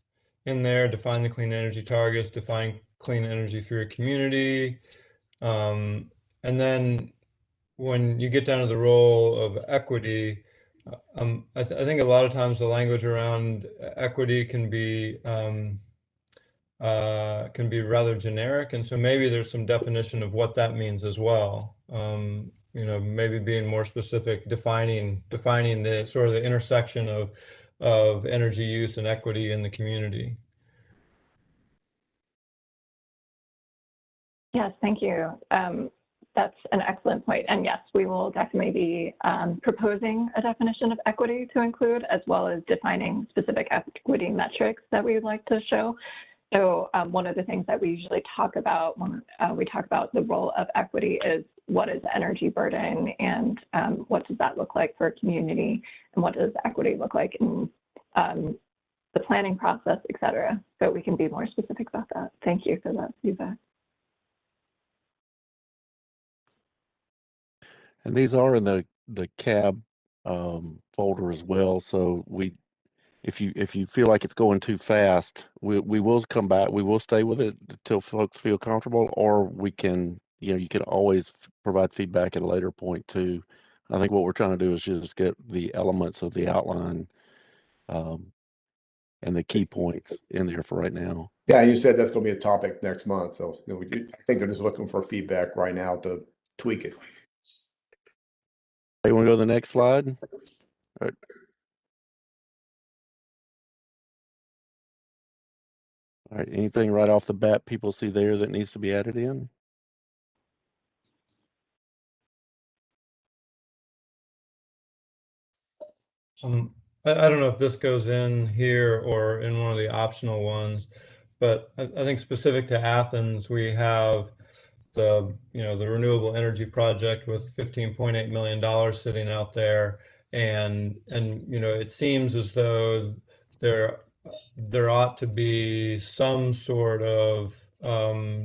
in there: define the clean energy targets, define clean energy for your community, and then when you get down to the role of equity, I think a lot of times the language around equity can be rather generic, and so maybe there's some definition of what that means as well. You know, maybe being more specific, defining the sort of the intersection of energy use and equity in the community. Yes, thank you. That's an excellent point. And yes, we will definitely be proposing a definition of equity to include, as well as defining specific equity metrics that we would like to show. So one of the things that we usually talk about when we talk about the role of equity is what is energy burden and what does that look like for a community, and what does equity look like in the planning process, et cetera. So we can be more specific about that. Thank you for that feedback. And these are in the CAB folder as well. So if you feel like it's going too fast, we will come back. We will stay with it until folks feel comfortable, or we can, you can always provide feedback at a later point too. I think what we're trying to do is just get the elements of the outline and the key points in there for right now. Yeah, you said that's going to be a topic next month. So I think they're just looking for feedback right now to tweak it. You want to go to the next slide? All right. All right, anything right off the bat people see there that needs to be added in? I don't know if this goes in here or in one of the optional ones, but I think specific to Athens, we have the renewable energy project with $15.8 million sitting out there, and it seems as though there ought to be some sort of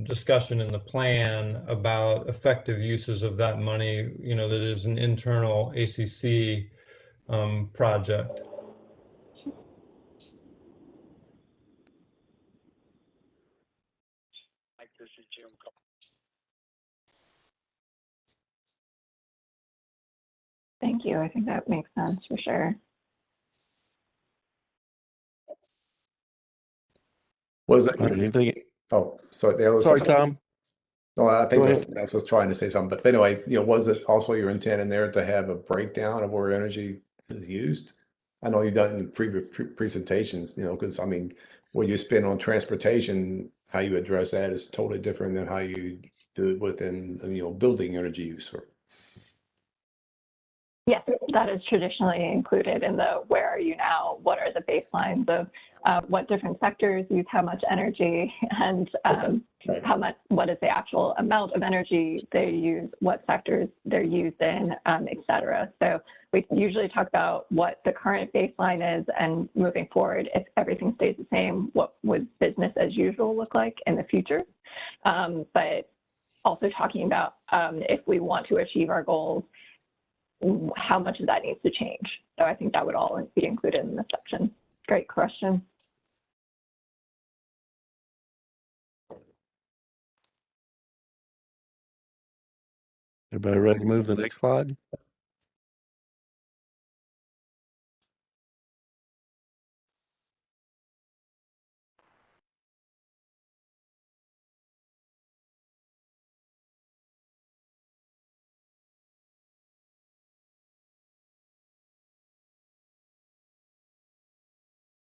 discussion in the plan about effective uses of that money, that is an internal ACC project. Thank you. I think that makes sense for sure. Was it? Anything? Oh, sorry. The other Sorry, Tom. No, I think Go I ahead. was trying to say something, but anyway, was it also your intent in there to have a breakdown of where energy is used? I know you've done it in previous presentations, because I mean, what you spend on transportation, how you address that is totally different than how you do it within, building energy use. Yes, that is traditionally included in the where are you now? What are the baselines of what different sectors use how much energy, and what is the actual amount of energy they use, what sectors they're used in, et cetera. So we usually talk about what the current baseline is, and moving forward, if everything stays the same, what would business as usual look like in the future? But also talking about if we want to achieve our goals, how much of that needs to change. So I think that would all be included in this section. Great question. Everybody ready to move to the next slide?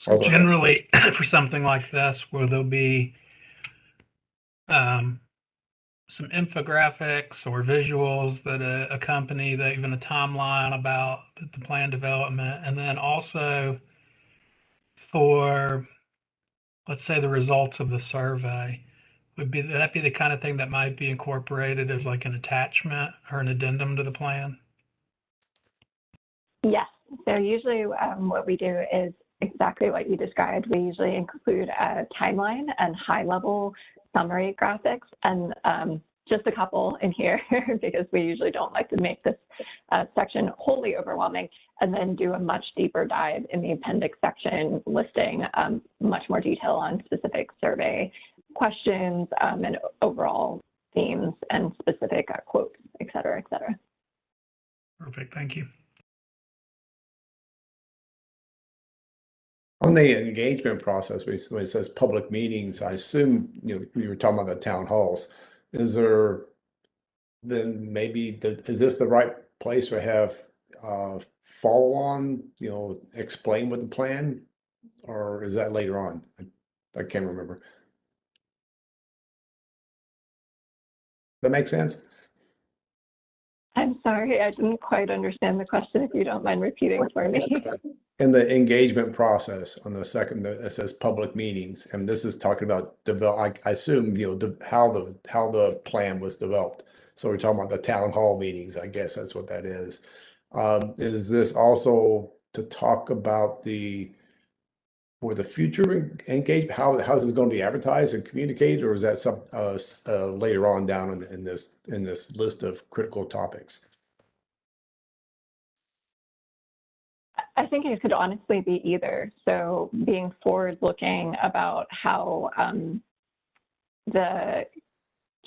So generally, for something like this, where there'll be some infographics or visuals that accompany even a timeline about the plan development, and then also for, let's say, the results of the survey, would that be the kind of thing that might be incorporated as like an attachment or an addendum to the plan? Yes. So usually what we do is exactly what you described. We usually include a timeline and high-level summary graphics, and just a couple in here because we usually don't like to make this section wholly overwhelming, and then do a much deeper dive in the appendix section, listing much more detail on specific survey questions and overall themes and specific quotes, et cetera, et cetera. Perfect. Thank you. On the engagement process, when it says public meetings, I assume, you were talking about the town halls. Is there, then maybe, is this the right place to have follow on, explain what the plan, or is that later on? I can't remember. That makes sense? I'm sorry, I didn't quite understand the question. If you don't mind repeating for me. In the engagement process on the second, it says public meetings, and this is talking about I assume, how the plan was developed. So we're talking about the town hall meetings. I guess that's what that is. Is this also to talk about for the future engagement? How is this going to be advertised and communicated, or is that some later on down in this list of critical topics? I think it could honestly be either. So being forward-looking about how the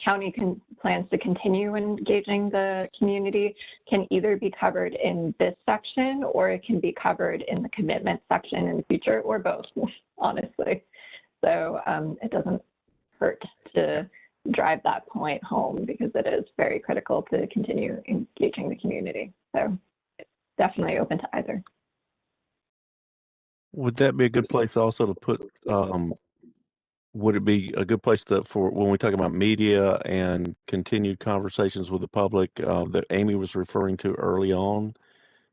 county plans to continue engaging the community can either be covered in this section, or it can be covered in the commitment section in the future, or both, honestly. So it doesn't hurt to drive that point home, because it is very critical to continue engaging the community. So it's definitely open to either. Would that be a good place also to put, would it be a good place for when we talk about media and continued conversations with the public that Amy was referring to early on?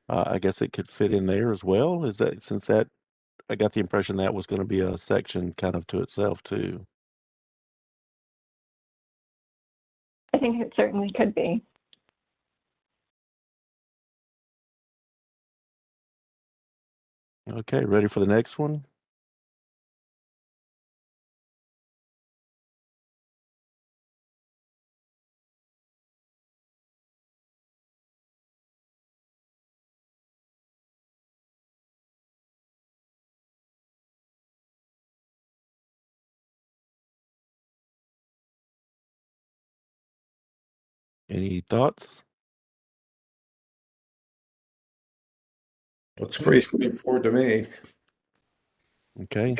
I guess it could fit in there as well. Is that, since that I got the impression that was going to be a section kind of to itself too. I think it certainly could be. Okay, ready for the next one? Any thoughts? Looks pretty straightforward to me. Okay.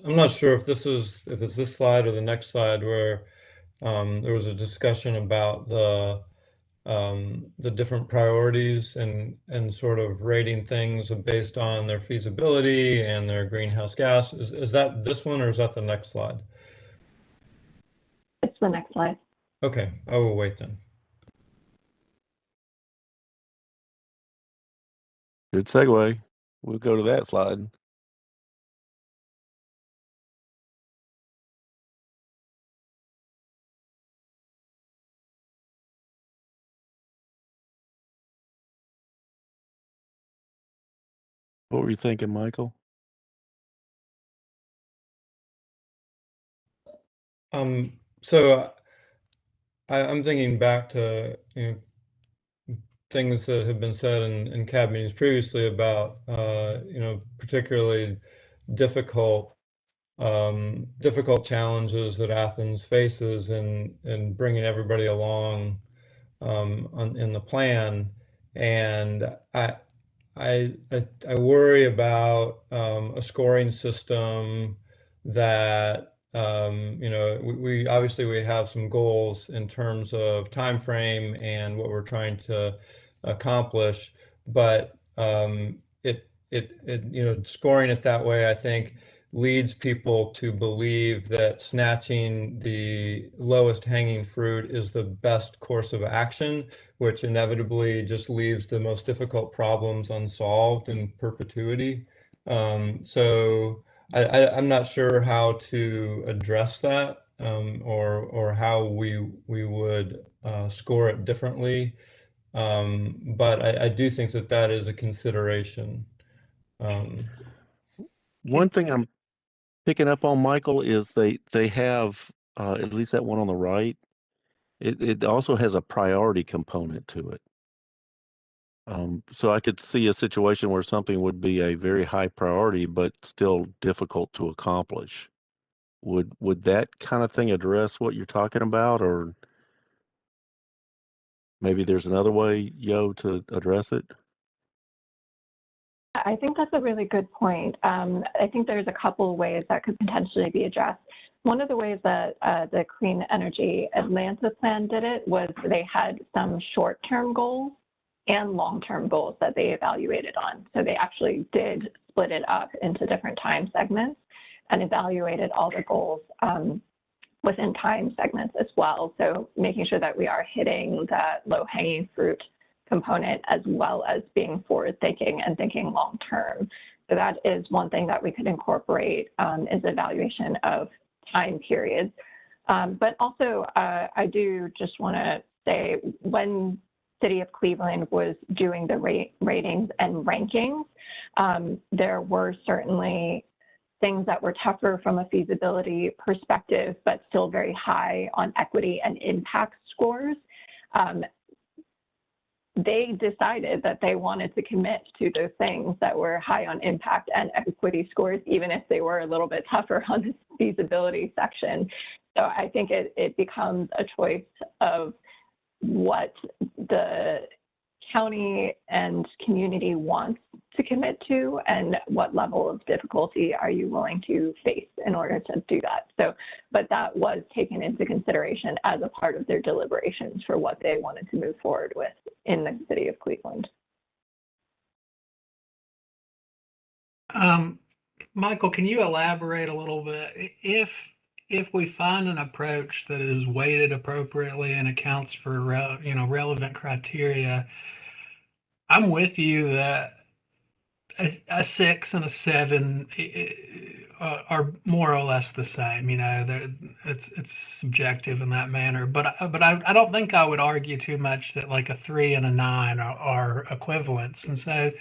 I'm not sure if it's this slide or the next slide where there was a discussion about the different priorities and sort of rating things based on their feasibility and their greenhouse gas. Is that this one or is that the next slide? It's the next slide. Okay, I will wait then. Good segue. We'll go to that slide. What were you thinking, Michael? So I'm thinking back to things that have been said in CAB meetings previously about particularly difficult challenges that Athens faces in bringing everybody along in the plan, and I worry about a scoring system that we obviously we have some goals in terms of time frame and what we're trying to accomplish, but scoring it that way, I think, leads people to believe that snatching the lowest hanging fruit is the best course of action, which inevitably just leaves the most difficult problems unsolved in perpetuity. So I'm not sure how to address that or how we would score it differently. But I do think that is a consideration. One thing I'm picking up on, Michael, is they have at least that one on the right. It also has a priority component to it. So I could see a situation where something would be a very high priority, but still difficult to accomplish. Would that kind of thing address what you're talking about, or maybe there's another way, Yo, to address it? I think that's a really good point. I think there's a couple of ways that could potentially be addressed. One of the ways that the Clean Energy Atlanta plan did it was they had some short-term goals and long-term goals that they evaluated on. So they actually did split it up into different time segments and evaluated all the goals within time segments as well. So making sure that we are hitting that low-hanging fruit component as well as being forward-thinking and thinking long-term. So that is one thing that we could incorporate is evaluation of time periods. But also, I do just want to say when City of Cleveland was doing the ratings and rankings, there were certainly things that were tougher from a feasibility perspective, but still very high on equity and impact scores. They decided that they wanted to commit to those things that were high on impact and equity scores, even if they were a little bit tougher on the feasibility section. So I think it becomes a choice of what the county and community wants to commit to and what level of difficulty are you willing to face in order to do that. So, but that was taken into consideration as a part of their deliberations for what they wanted to move forward with in the City of Cleveland. Michael, can you elaborate a little bit? If we find an approach that is weighted appropriately and accounts for relevant criteria, I'm with you that a 6 and a 7 are more or less the same. You know, it's subjective in that manner. But I don't think I would argue too much that like a 3 and a 9 are equivalents. And so,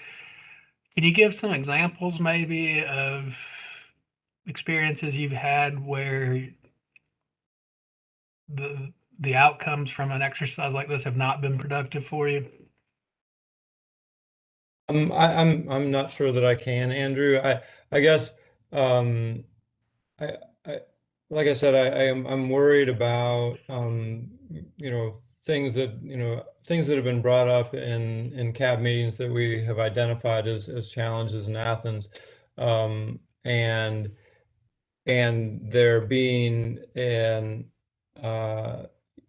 can you give some examples maybe of experiences you've had where the outcomes from an exercise like this have not been productive for you? I'm not sure that I can, Andrew. I guess I, I like I said, I'm worried about you know, things that have been brought up in CAB meetings that we have identified as challenges in Athens, and there being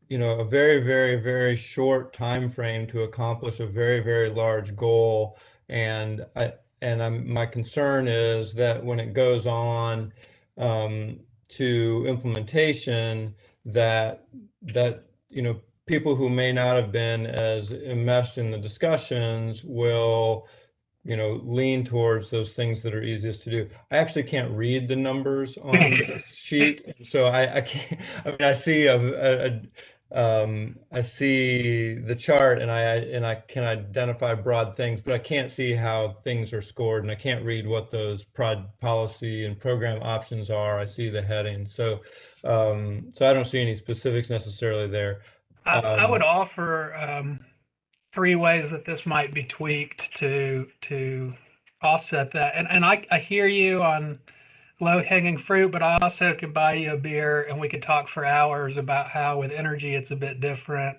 you know, a very short time frame to accomplish a very large goal. And my concern is that when it goes on to implementation, that you know, people who may not have been as enmeshed in the discussions will, you know, lean towards those things that are easiest to do. I actually can't read the numbers on the sheet, so I can't. I mean, I see I see the chart, and I can identify broad things, but I can't see how things are scored, and I can't read what those policy and program options are. I see the headings, so I don't see any specifics necessarily there. I would offer 3 ways that this might be tweaked to offset that. And I hear you on low hanging fruit, but I also could buy you a beer and we could talk for hours about how with energy it's a bit different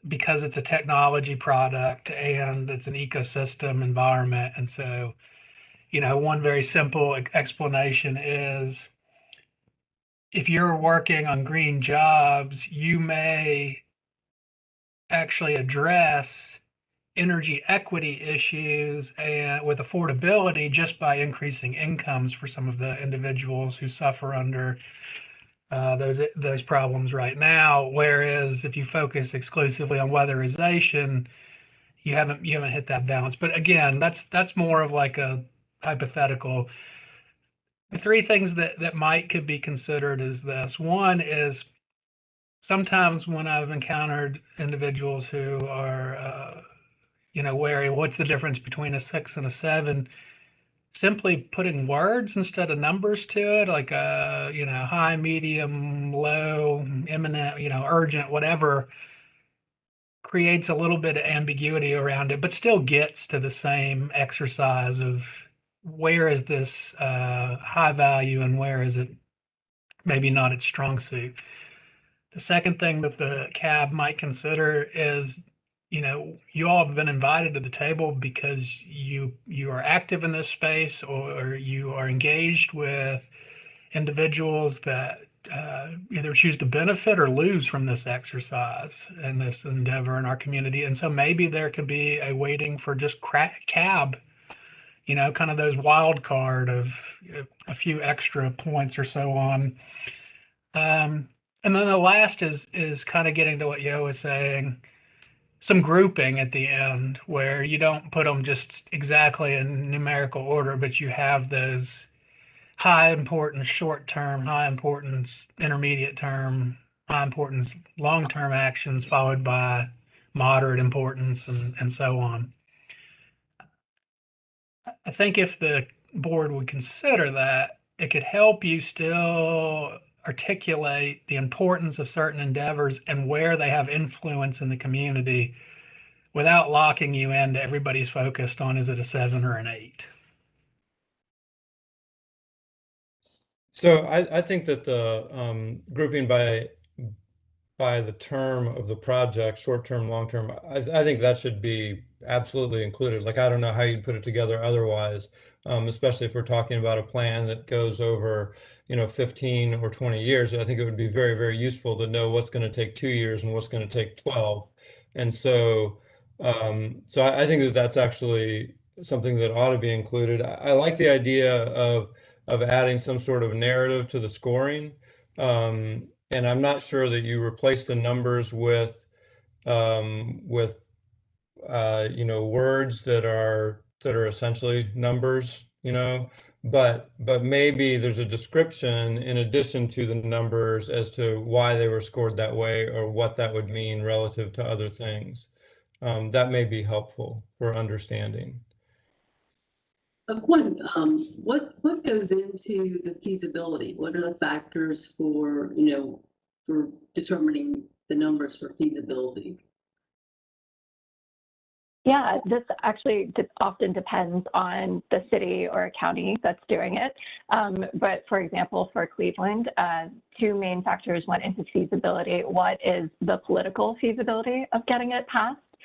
because it's a technology product and it's an ecosystem environment. And so, you know, one very simple explanation is if you're working on green jobs, you may actually address energy equity issues and with affordability just by increasing incomes for some of the individuals who suffer under those problems right now. Whereas if you focus exclusively on weatherization, you haven't hit that balance. But again, that's more of like a hypothetical. The 3 things that might could be considered is this. One is sometimes when I've encountered individuals who are you know, wary, what's the difference between a 6 and a 7? Simply putting words instead of numbers to it, like you know, high, medium, low, imminent, you know, urgent, whatever, creates a little bit of ambiguity around it, but still gets to the same exercise of where is this high value and where is it maybe not its strong suit. The second thing that the CAB might consider is, you know, you all have been invited to the table because you are active in this space or you are engaged with individuals that either choose to benefit or lose from this exercise and this endeavor in our community. And so maybe there could be a waiting for just CAB, you know, kind of those wild card of a few extra points or so on. And then the last is kind of getting to what Yo was saying, some grouping at the end where you don't put them just exactly in numerical order, but you have those high importance short term, high importance intermediate term, high importance long term actions followed by moderate importance and so on. I think if the board would consider that, it could help you still articulate the importance of certain endeavors and where they have influence in the community without locking you into everybody's focused on, is it a 7 or an 8? So I think that the grouping by the term of the project, short term, long term, I think that should be absolutely included. Like, I don't know how you'd put it together otherwise, especially if we're talking about a plan that goes over, you know, 15 or 20 years. I think it would be very useful to know what's going to take 2 years and what's going to take 12. And so, I think that that's actually something that ought to be included. I like the idea of adding some sort of narrative to the scoring. And I'm not sure that you replace the numbers with you know, words that are that are essentially numbers, but maybe there's a description in addition to the numbers as to why they were scored that way or what that would mean relative to other things. That may be helpful for understanding. What goes into the feasibility? What are the factors for determining the numbers for feasibility? Yeah, this actually often depends on the city or county that's doing it. But for example, for Cleveland, two main factors went into feasibility. What is the political feasibility of getting it passed,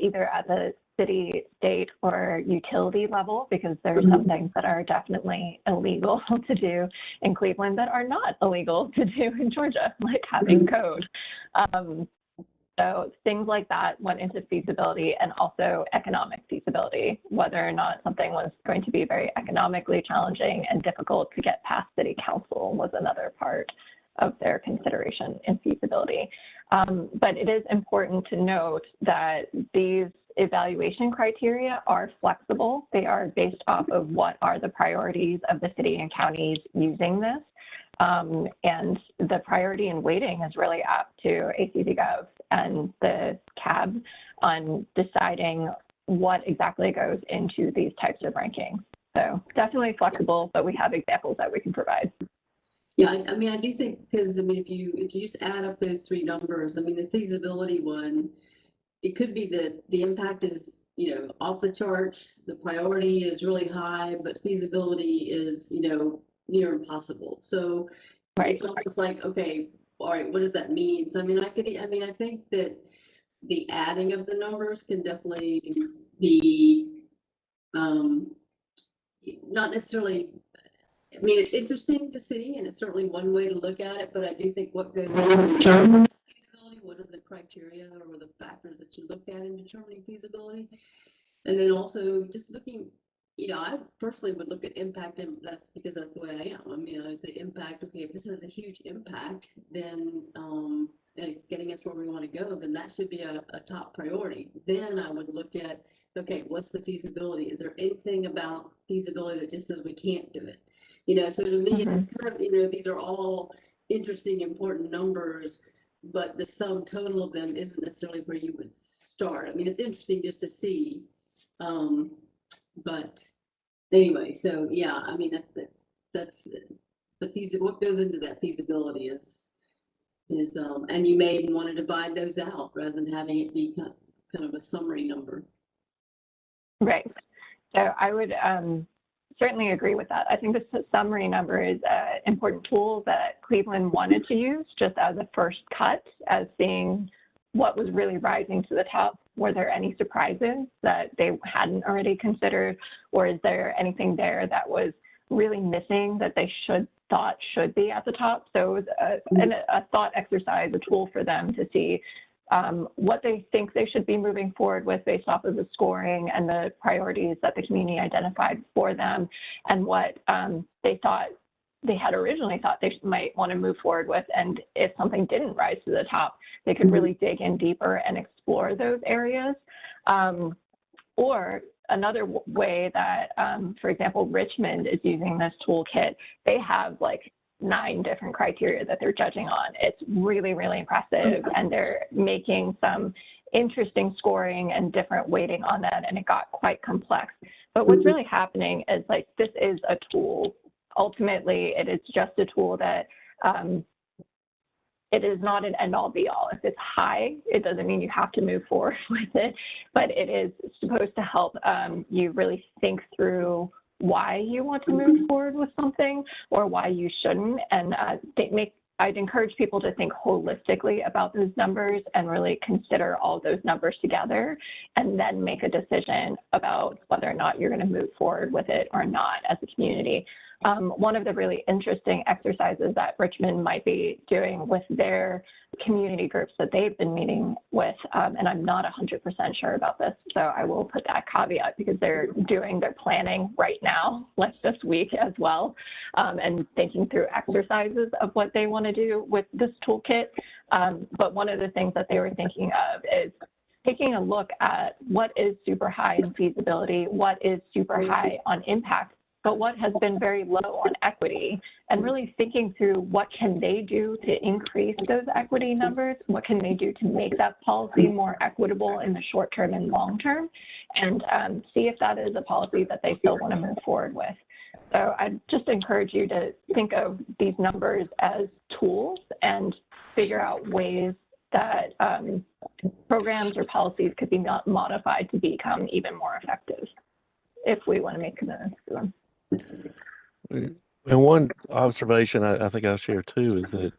either at the city, state, or utility level, because there are some things that are definitely illegal to do in Cleveland that are not illegal to do in Georgia, like having code. So things like that went into feasibility, and also economic feasibility, whether or not something was going to be very economically challenging and difficult to get past city council was another part of their consideration in feasibility. But it is important to note that these evaluation criteria are flexible. They are based off of what are the priorities of the city and counties using this. And the priority and weighting is really up to ACC-Gov and the CAB on deciding what exactly goes into these types of rankings. So definitely flexible, but we have examples that we can provide. Yeah, I mean, I do think, because I mean, if you just add up those three numbers, I mean, the feasibility one, it could be that the impact is, off the charts, the priority is really high, but feasibility is, near impossible. So it's almost like, okay, all right, what does that mean? So I mean, I think that the adding of the numbers can definitely be not necessarily, I mean, it's interesting to see, and it's certainly one way to look at it, but I do think what goes into determining feasibility, what are the criteria or the factors that you look at in determining feasibility? And then also just looking, I personally would look at impact, and that's because that's the way I am. I mean, the impact, okay, if this has a huge impact, then and it's getting us where we want to go, then that should be a top priority. Then I would look at, okay, what's the feasibility? Is there anything about feasibility that just says we can't do it? So to me, it's kind of, these are all interesting, important numbers, but the sum total of them isn't necessarily where you would start. I mean, it's interesting just to see, but anyway, so yeah, I mean, that's what goes into that feasibility is, and you may even want to divide those out rather than having it be kind of a summary number. Right. So I would certainly agree with that. I think the summary number is an important tool that Cleveland wanted to use just as a first cut, as seeing what was really rising to the top. Were there any surprises that they hadn't already considered, or is there anything there that was really missing that they thought should be at the top? So it was a thought exercise, a tool for them to see what they think they should be moving forward with based off of the scoring and the priorities that the community identified for them, and what they had originally thought they might want to move forward with. And if something didn't rise to the top, they could really dig in deeper and explore those areas. Or another way that, for example, Richmond is using this toolkit, they have like 9 different criteria that they're judging on. It's really, really impressive. And they're making some interesting scoring and different weighting on that. And it got quite complex. But what's really happening is, like, this is a tool. Ultimately, it is just a tool that it is not an end all be all. If it's high, it doesn't mean you have to move forward with it, but it is supposed to help you really think through why you want to move forward with something or why you shouldn't. And I'd encourage people to think holistically about those numbers and really consider all those numbers together, and then make a decision about whether or not you're going to move forward with it or not as a community. One of the really interesting exercises that Richmond might be doing with their community groups that they've been meeting with, and I'm not 100% sure about this, so I will put that caveat, because they're doing their planning right now, like this week as well, and thinking through exercises of what they want to do with this toolkit. But one of the things that they were thinking of is, taking a look at what is super high in feasibility, what is super high on impact, but what has been very low on equity, and really thinking through what can they do to increase those equity numbers, what can they do to make that policy more equitable in the short term and long term, and see if that is a policy that they still want to move forward with. So I just encourage you to think of these numbers as tools and figure out ways that programs or policies could be modified to become even more effective if we want to make commitments to them. And one observation I think I'll share too is that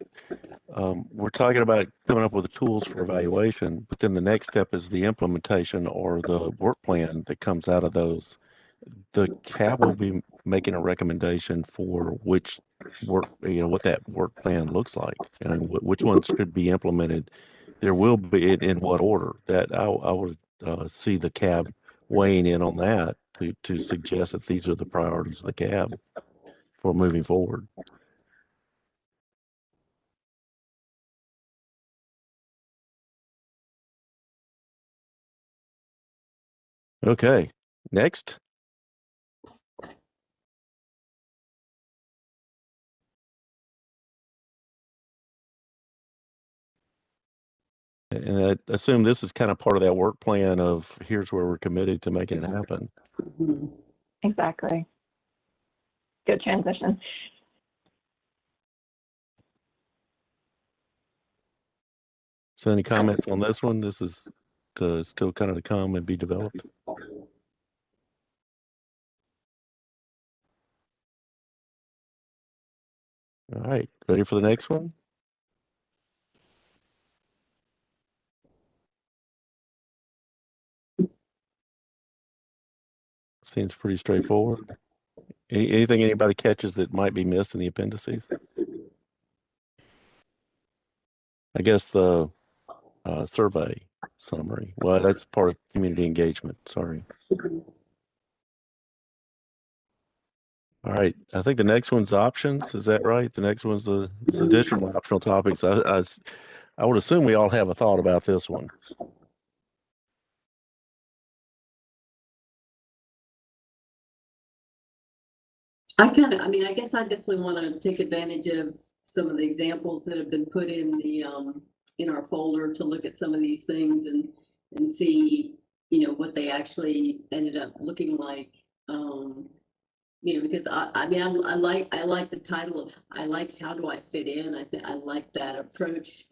we're talking about coming up with the tools for evaluation, but then the next step is the implementation or the work plan that comes out of those. The CAB will be making a recommendation for which work, what that work plan looks like and which ones should be implemented. There will be in what order. That I would see the CAB weighing in on that to suggest that these are the priorities of the CAB for moving forward. Okay, next. And I assume this is kind of part of that work plan of here's where we're committed to making it happen. Exactly. Good transition. So any comments on this one? This is still kind of to come and be developed. All right, ready for the next one? Seems pretty straightforward. Anything anybody catches that might be missed in the appendices? I guess the survey summary. Well, that's part of community engagement. Sorry. All right. I think the next one's options. Is that right? The next one's the additional optional topics. I would assume we all have a thought about this one. I guess I definitely want to take advantage of some of the examples that have been put in the in our folder to look at some of these things and see, what they actually ended up looking like. Because I like the title of, I like how do I fit in? I like that approach,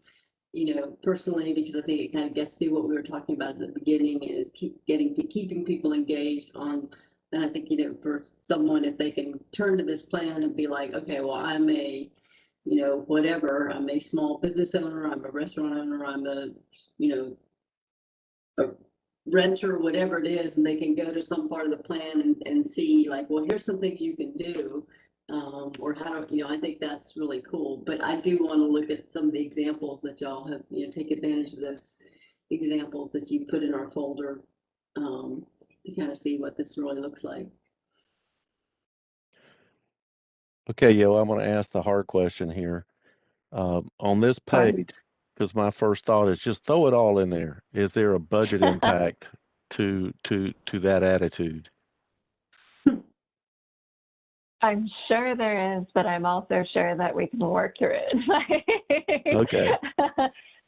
personally, because I think it kind of gets to what we were talking about at the beginning is keeping people engaged on. And I think, for someone, if they can turn to this plan and be like, okay, well, I'm a, whatever, I'm a small business owner, I'm a restaurant owner, I'm a renter, whatever it is, and they can go to some part of the plan and see like, well, here's some things you can do, or how to, I think that's really cool. But I do want to look at some of the examples that y'all have, take advantage of those examples that you put in our folder, to kind of see what this really looks like. Okay, Yo, I'm going to ask the hard question here. On this page, because my first thought is just throw it all in there. Is there a budget impact to that attitude? I'm sure there is, but I'm also sure that we can work through it. Okay.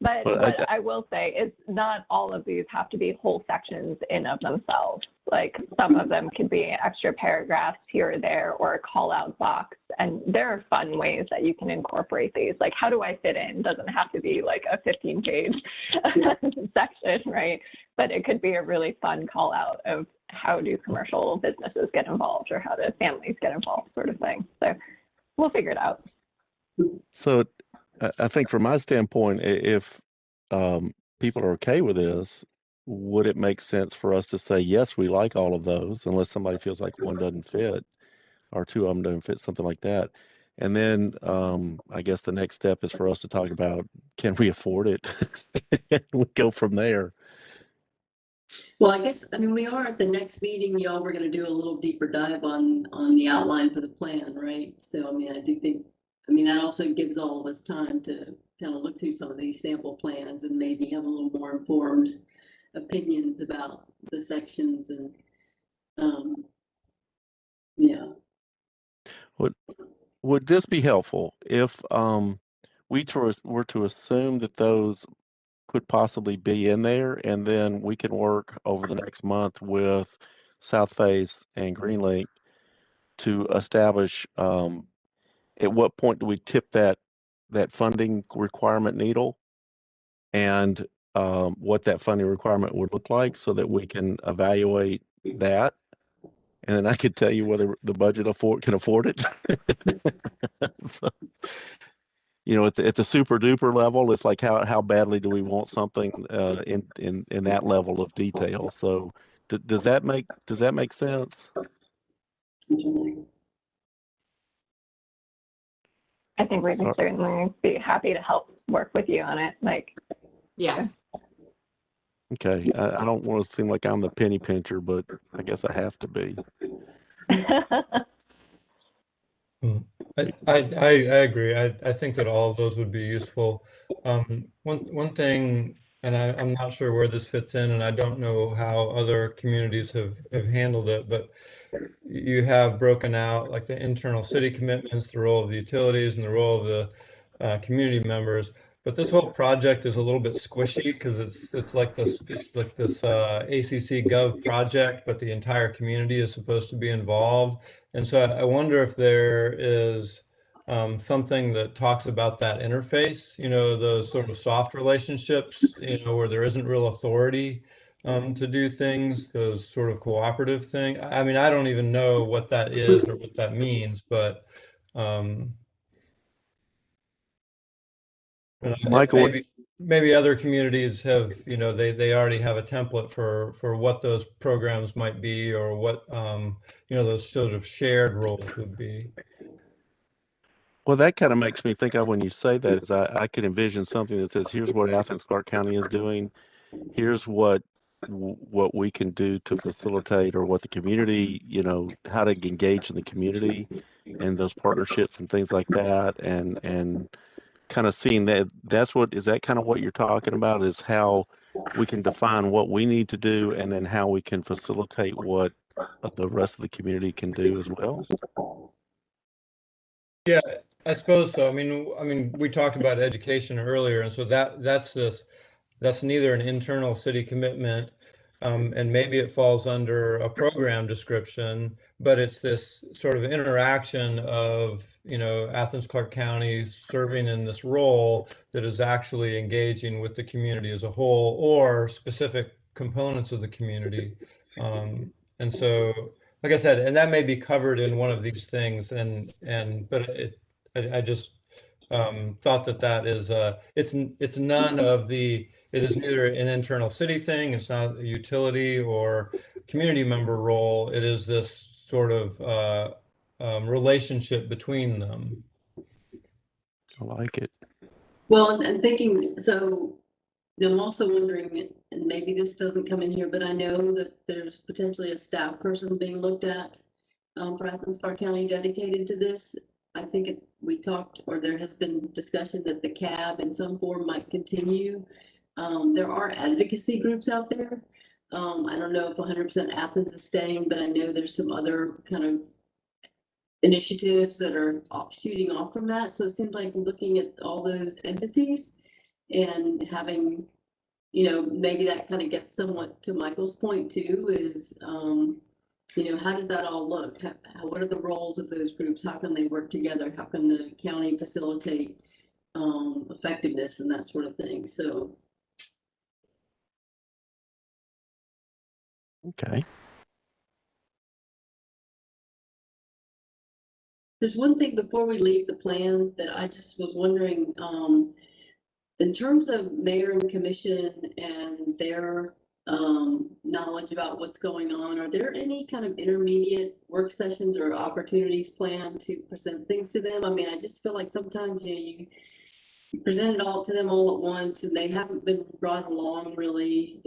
But what I will say is not all of these have to be whole sections in of themselves. Like some of them can be extra paragraphs here or there or a call out box. And there are fun ways that you can incorporate these. Like how do I fit in? Doesn't have to be like a 15-page section, right? But it could be a really fun call out of how do commercial businesses get involved or how do families get involved sort of thing. So we'll figure it out. So I think from my standpoint, if people are okay with this, would it make sense for us to say, yes, we like all of those, unless somebody feels like one doesn't fit or two of them don't fit, something like that. And then I guess the next step is for us to talk about, can we afford it? And we go from there. Well, I guess, we are at the next meeting, y'all, we're going to do a little deeper dive on the outline for the plan, right? So, I do think, that also gives all of us time to kind of look through some of these sample plans and maybe have a little more informed opinions about the sections and, yeah. Would this be helpful if we were to assume that those could possibly be in there, and then we can work over the next month with South Face and Greenlink to establish at what point do we tip that funding requirement needle, and what that funding requirement would look like, so that we can evaluate that, and then I could tell you whether the budget can afford it. So, you know, at the super duper level, it's like how badly do we want something in that level of detail? So does that make sense? I think we can certainly be happy to help work with you on it. Like, yeah. Okay, I don't want to seem like I'm the penny pincher, but I guess I have to be. I agree. I think that all of those would be useful. One thing, and I'm not sure where this fits in, and I don't know how other communities have handled it, but you have broken out like the internal city commitments, the role of the utilities, and the role of the community members. But this whole project is a little bit squishy because it's like this ACC Gov project, but the entire community is supposed to be involved. And so I wonder if there is something that talks about that interface, you know, the sort of soft relationships, you know, where there isn't real authority to do things, those sort of cooperative thing. I mean, I don't even know what that is or what that means, but Michael, maybe other communities have, you know, they already have a template for what those programs might be, or what you know, those sort of shared roles would be. well, that kind of makes me think of, when you say that, is I could envision something that says, here's what Athens-Clarke County is doing, here's what we can do to facilitate, or what the community, you know, how to engage in the community and those partnerships and things like that, and kind of seeing that. Is that kind of what you're talking about, is how we can define what we need to do, and then how we can facilitate what the rest of the community can do as well? Yeah, I suppose so. I mean, we talked about education earlier, and so that's neither an internal city commitment, and maybe it falls under a program description, but it's this sort of interaction of, you know, Athens-Clarke County serving in this role that is actually engaging with the community as a whole, or specific components of the community. And so, like I said, and that may be covered in one of these things, but I just thought that is it's none of the. It is neither an internal city thing, it's not a utility or community member role. It is this sort of relationship between them. I like it. Well, and thinking, so I'm also wondering, and maybe this doesn't come in here, but I know that there's potentially a staff person being looked at for Athens-Clarke County dedicated to this. I think we talked, or there has been discussion that the CAB in some form might continue. There are advocacy groups out there. I don't know if 100% Athens is staying, but I know there's some other kind of initiatives that are shooting off from that. So it seems like looking at all those entities and having, you know, maybe that kind of gets somewhat to Michael's point too, is, you know, how does that all look? What are the roles of those groups? How can they work together? How can the county facilitate effectiveness and that sort of thing? So. Okay. There's one thing before we leave the plan that I just was wondering, in terms of mayor and commission and their knowledge about what's going on, are there any kind of intermediate work sessions or opportunities planned to present things to them? I mean, I just feel like sometimes, you know, you present it all to them all at once and they haven't been brought along really,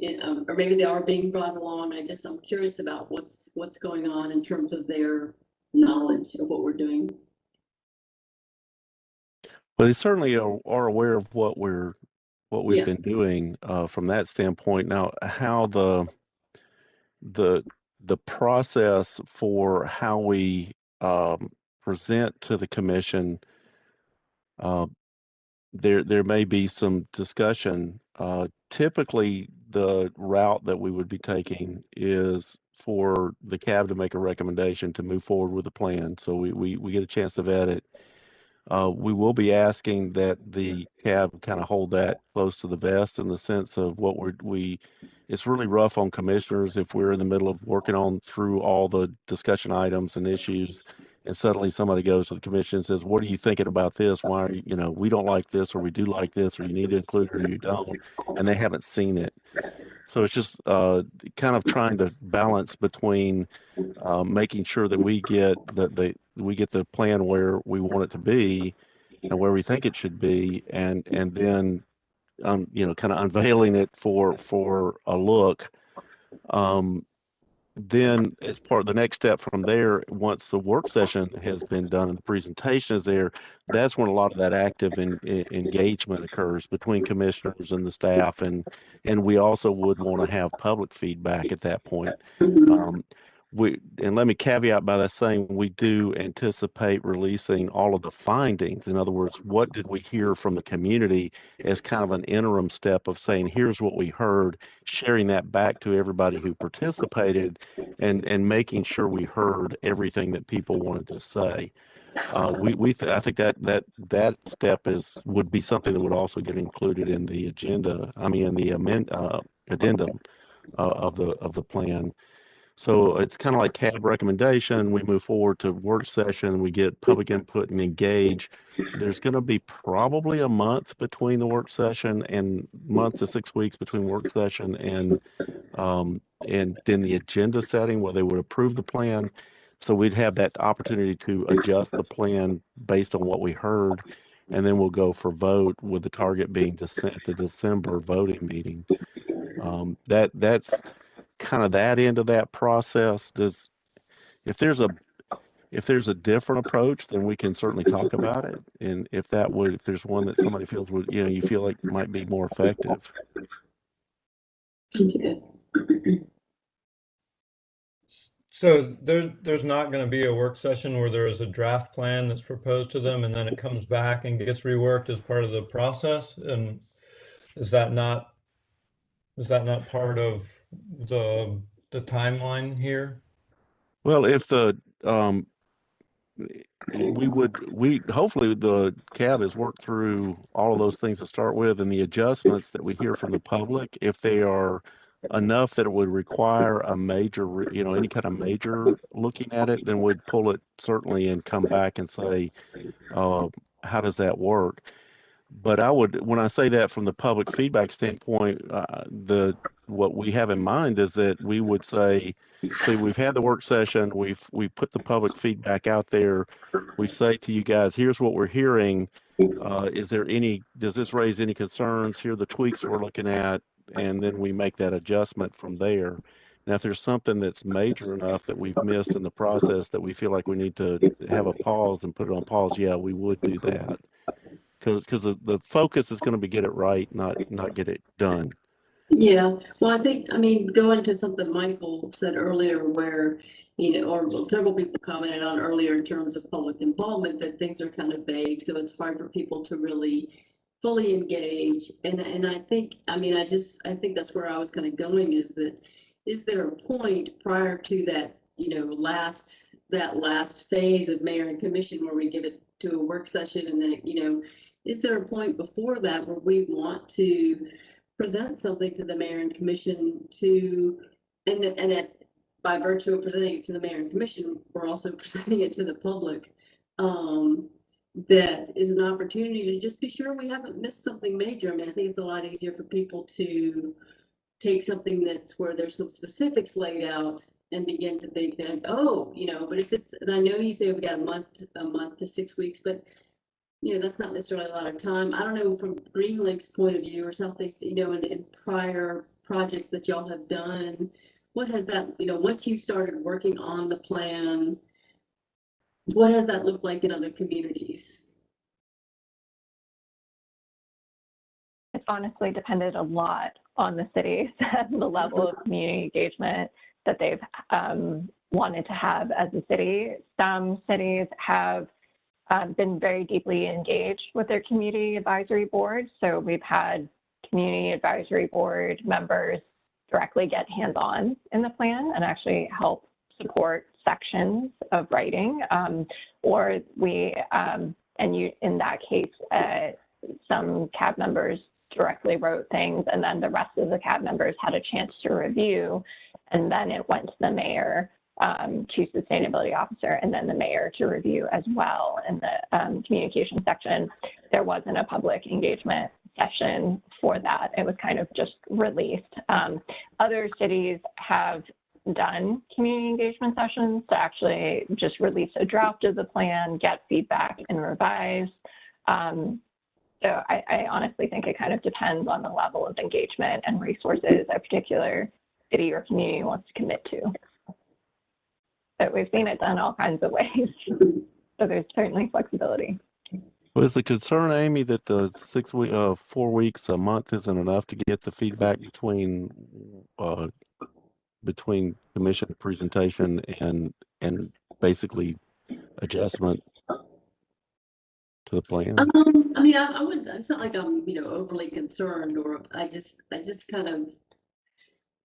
or maybe they are being brought along. I'm curious about what's going on in terms of their knowledge of what we're doing. Well, they certainly are aware of what we're what we've Yeah. been doing from that standpoint. Now, how the process for how we present to the commission, uh, there may be some discussion. Typically, the route that we would be taking is for the CAB to make a recommendation to move forward with the plan. So we get a chance to vet it. We will be asking that the CAB kind of hold that close to the vest in the sense of what it's really rough on commissioners if we're in the middle of working on through all the discussion items and issues, and suddenly somebody goes to the commission and says, what are you thinking about this? Why are you, we don't like this, or we do like this, or you need to include it, or you don't, and they haven't seen it. So it's just kind of trying to balance between making sure that we get the plan where we want it to be and where we think it should be, and then kind of unveiling it for a look. Then as part of the next step from there, once the work session has been done and the presentation is there, that's when a lot of that active engagement occurs between commissioners and the staff, and we also would want to have public feedback at that point. And let me caveat by that saying we do anticipate releasing all of the findings. In other words, what did we hear from the community as kind of an interim step of saying, here's what we heard, sharing that back to everybody who participated, and making sure we heard everything that people wanted to say. I think that step would be something that would also get included in the agenda. I mean, in the addendum of the plan. So it's kind of like CAB recommendation. We move forward to work session. We get public input and engage. There's going to be probably a month between the work session, and month to 6 weeks between work session and then the agenda setting where they would approve the plan. So we'd have that opportunity to adjust the plan based on what we heard, and then we'll go for vote with the target being the December voting meeting. That's kind of that end of that process. If there's a different approach, then we can certainly talk about it. And if there's one that somebody feels you feel like might be more effective. So there's not going to be a work session where there is a draft plan that's proposed to them and then it comes back and gets reworked as part of the process? And is that not part of the timeline here? Well, if we hopefully the CAB has worked through all of those things to start with, and the adjustments that we hear from the public, if they are enough that it would require a major, any kind of major looking at it, then we'd pull it certainly and come back and say, how does that work? But when I say that from the public feedback standpoint, what we have in mind is that we would say, so we've had the work session, we've put the public feedback out there. We say to you guys, here's what we're hearing. Does this raise any concerns? Here are the tweaks we're looking at, and then we make that adjustment from there. Now, if there's something that's major enough that we've missed in the process that we feel like we need to have a pause and put it on pause, yeah, we would do that. Because the focus is going to be get it right, not get it done. Yeah, well, I mean, going to something Michael said earlier where, or several people commented on earlier in terms of public involvement, that things are kind of vague, so it's hard for people to really fully engage. And I think, I think that's where I was kind of going, is there a point prior to that, last phase of mayor and commission where we give it to a work session, and then, is there a point before that where we want to present something to the mayor and commission by virtue of presenting it to the mayor and commission, we're also presenting it to the public. That is an opportunity to just be sure we haven't missed something major. I mean, I think it's a lot easier for people to take something that's where there's some specifics laid out and begin to think that, but if it's, and I know you say we've got a month to 6 weeks, but that's not necessarily a lot of time. I don't know from GreenLink's point of view or something, in prior projects that y'all have done, what has that, once you started working on the plan, what has that looked like in other communities? honestly depended a lot on the cities and the level of community engagement that they've wanted to have as a city. Some cities have been very deeply engaged with their community advisory boards. So we've had community advisory board members directly get hands-on in the plan and actually help support sections of writing, or we, in that case, some CAB members directly wrote things, and then the rest of the CAB members had a chance to review, and then it went to the mayor, chief sustainability officer, and then the mayor to review as well. In the communication section, there wasn't a public engagement session for that. It was kind of just released. Other cities have done community engagement sessions to actually just release a draft of the plan, get feedback, and revise. So I honestly think it kind of depends on the level of engagement and resources a particular city or community wants to commit to. But we've seen it done all kinds of ways. So there's certainly flexibility. Was the concern, Amy, that the 4 weeks, a month isn't enough to get the feedback between commission presentation and basically adjustment to the plan? I mean, I wouldn't, it's not like I'm, overly concerned, or I just kind of,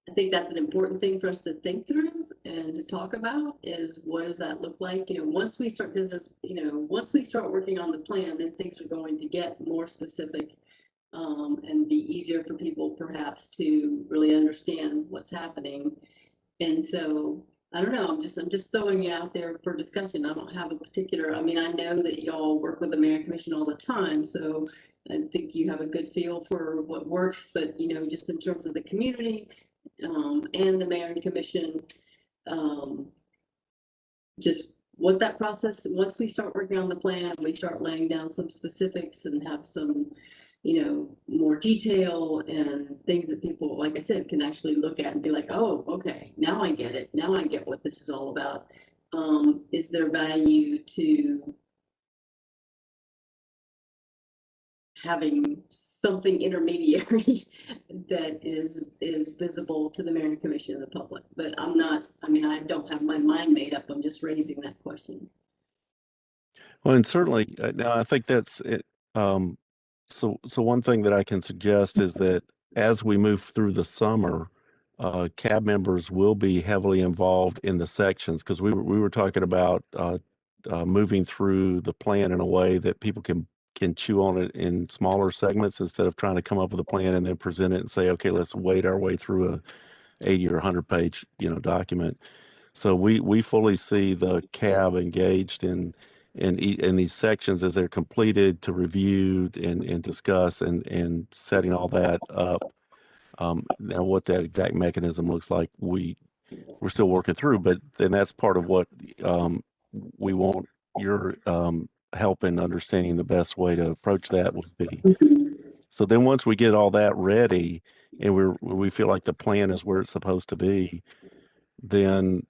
I think that's an important thing for us to think through and to talk about is what does that look like? Once we start business, once we start working on the plan, then things are going to get more specific and be easier for people perhaps to really understand what's happening. And so I don't know, I'm just throwing it out there for discussion. I don't have a particular, I mean, I know that y'all work with the Mayor and Commission all the time, so I think you have a good feel for what works, but just in terms of the community and the Mayor and Commission, just what that process, once we start working on the plan, we start laying down some specifics and have some more detail and things that people, like I said, can actually look at and be like, oh, okay, now I get it. Now I get what this is all about. Is there value to having something intermediary that is visible to the Mayor and Commission and the public? But I don't have my mind made up. I'm just raising that question. Well, and certainly, now I think that's it. So one thing that I can suggest is that as we move through the summer, CAB members will be heavily involved in the sections, because we were talking about moving through the plan in a way that people can chew on it in smaller segments instead of trying to come up with a plan and then present it and say, okay, let's wade our way through a 80 or 100 page document. So we fully see the CAB engaged in these sections as they're completed, to review and discuss and setting all that up. Now what that exact mechanism looks like, we're still working through, but then that's part of what we want your help in understanding the best way to approach that would be. So then once we get all that ready and we feel like the plan is where it's supposed to be, then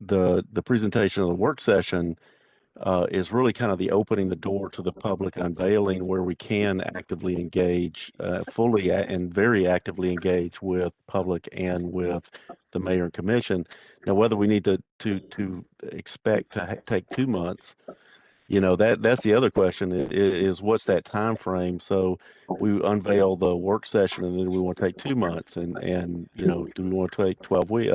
the presentation of the work session is really kind of the opening the door to the public unveiling, where we can actively engage, fully and very actively engage with public and with the mayor and commission. Now, whether we need to expect to take 2 months, that's the other question is what's that time frame? So we unveil the work session and then we want to take 2 months and do we want to take 12 weeks,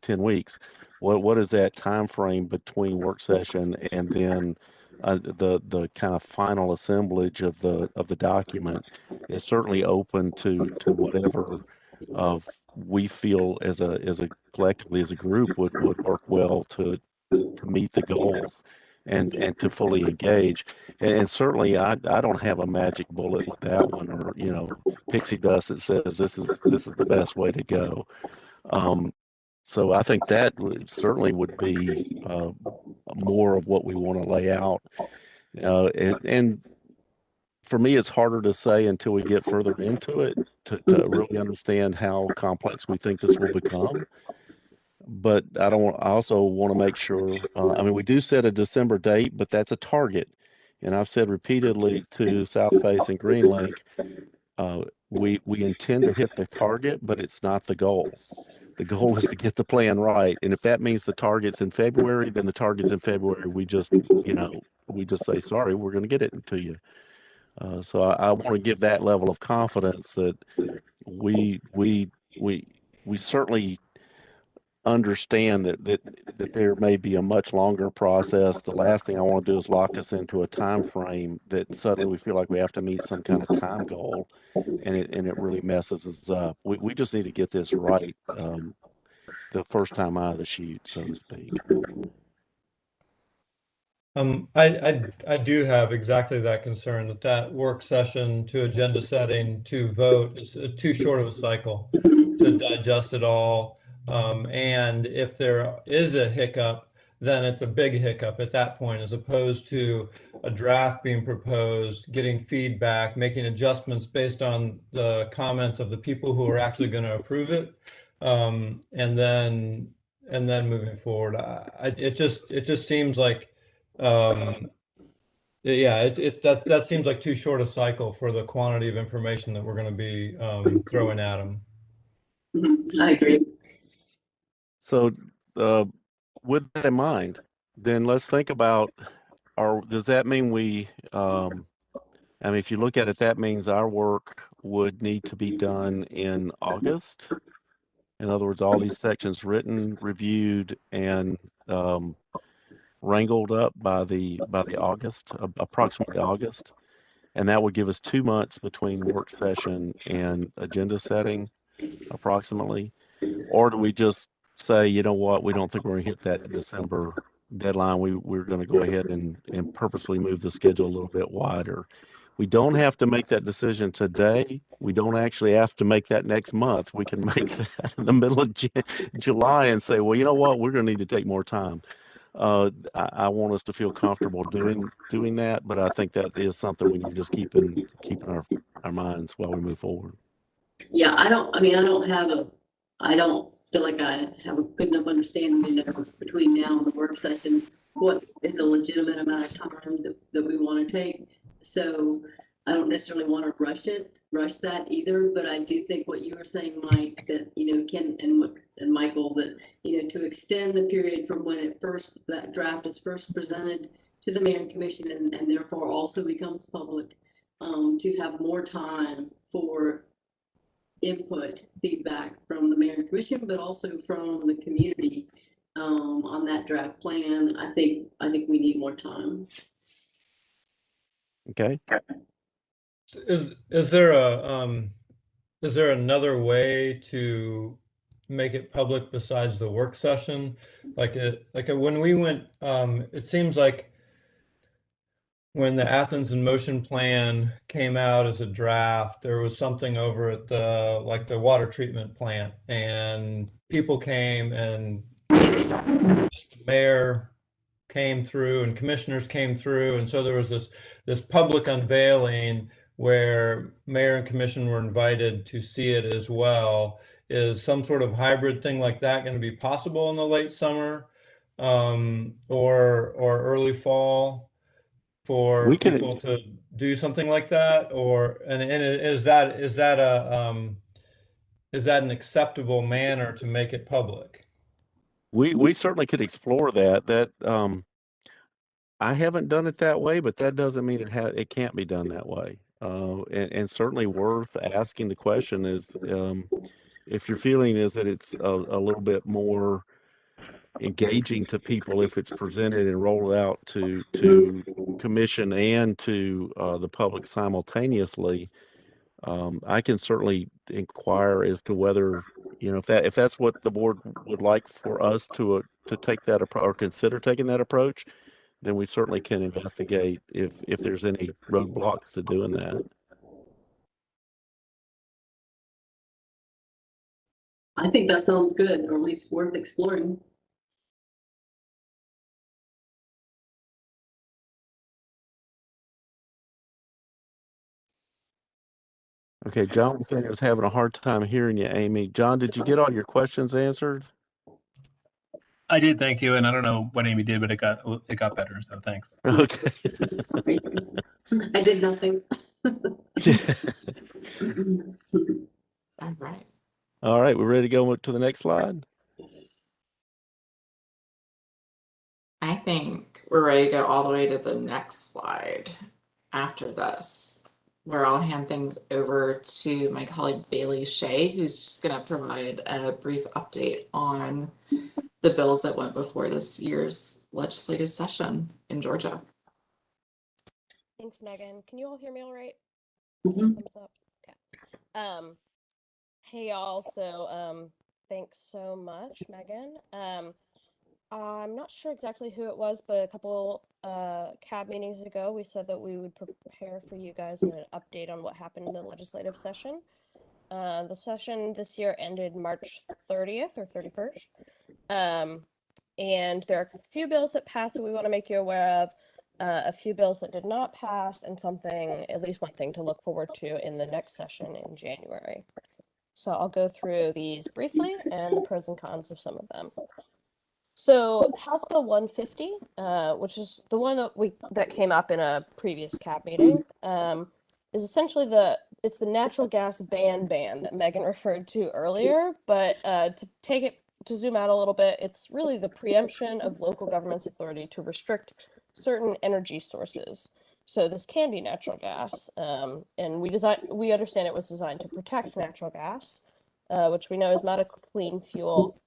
10 weeks? What is that time frame between work session and then the kind of final assemblage of the document? Is certainly open to whatever of we feel as a collectively as a group would work well to meet the goals and to fully engage. And certainly I don't have a magic bullet with that one, or pixie dust that says this is the best way to go. So I think that certainly would be more of what we want to lay out. And for me, it's harder to say until we get further into it to really understand how complex we think this will become. But I also want to make sure, we do set a December date, but that's a target. And I've said repeatedly to South Face and Green Link, we intend to hit the target, but it's not the goal. The goal is to get the plan right. And if that means the target's in February, then the target's in February. We just, we just say, sorry, we're going to get it to you. So I want to give that level of confidence that we certainly understand that there may be a much longer process. The last thing I want to do is lock us into a time frame that suddenly we feel like we have to meet some kind of time goal, and it really messes us up. We just need to get this right the first time out of the chute, so to speak. I do have exactly that concern, that work session to agenda setting to vote is too short of a cycle to digest it all. And if there is a hiccup, then it's a big hiccup at that point, as opposed to a draft being proposed, getting feedback, making adjustments based on the comments of the people who are actually going to approve it, and then moving forward. It just seems like that seems like too short a cycle for the quantity of information that we're going to be throwing at them. I agree. So with that in mind, then let's think about, does that mean I mean, if you look at it, that means our work would need to be done in August. In other words, all these sections written, reviewed, and wrangled up by the August, approximately August. And that would give us 2 months between work session and agenda setting, approximately. Or do we just say, you know what, we don't think we're going to hit that December deadline. We're going to go ahead and purposely move the schedule a little bit wider. We don't have to make that decision today. We don't actually have to make that next month. We can make that in the middle of July and say, well, you know what, we're going to need to take more time. I want us to feel comfortable doing that, but I think that is something we need to just keep in our minds while we move forward. Yeah, I don't feel like I have a good enough understanding between now and the work session, what is a legitimate amount of time that we want to take. So I don't necessarily want to rush that either, but I do think what you were saying, Mike, that, Ken and Michael, that, to extend the period from when that draft is first presented to the mayor and commission and therefore also becomes public, to have more time for input, feedback from the mayor and commission, but also from the community on that draft plan. I think we need more time. Okay. Is there another way to make it public besides the work session? When we went, it seems like when the Athens in Motion plan came out as a draft, there was something over at the water treatment plant, and people came, and the mayor came through and commissioners came through, and so there was this public unveiling where mayor and commission were invited to see it as well. Is some sort of hybrid thing like that going to be possible in the late summer or early fall for people to do something like that? And is that an acceptable manner to make it public? We certainly could explore that. I haven't done it that way, but that doesn't mean it can't be done that way. And certainly worth asking the question is, if your feeling is that it's a little bit more engaging to people if it's presented and rolled out to commission and to the public simultaneously, I can certainly inquire as to whether, if that's what the board would like for us to take that approach or consider taking that approach, then we certainly can investigate if there's any roadblocks to doing that. I think that sounds good, or at least worth exploring. Okay, John was saying he was having a hard time hearing you, Amy. John, did you get all your questions answered? I did, thank you. And I don't know what Amy did, but it got better, so thanks. Okay. I did nothing. All right, we're ready to go to the next slide. I think we're ready to go all the way to the next slide after this, where I'll hand things over to my colleague Bailey Shea, who's just going to provide a brief update on the bills that went before this year's legislative session in Georgia. Thanks, Megan. Can you all hear me all right? Mhm. Thumbs up. Okay. Hey y'all. So, thanks so much, Megan. I'm not sure exactly who it was, but a couple CAB meetings ago, we said that we would prepare for you guys an update on what happened in the legislative session. The session this year ended March 30th or 31st. And there are a few bills that passed that we want to make you aware of, a few bills that did not pass, and something, at least one thing to look forward to in the next session in January. So I'll go through these briefly and the pros and cons of some of them. So House Bill 150, which is the one that came up in a previous CAB meeting, is essentially the natural gas ban that Megan referred to earlier. But to zoom out a little bit, it's really the preemption of local government's authority to restrict certain energy sources. So this can be natural gas, and we understand it was designed to protect natural gas, which we know is not a clean fuel.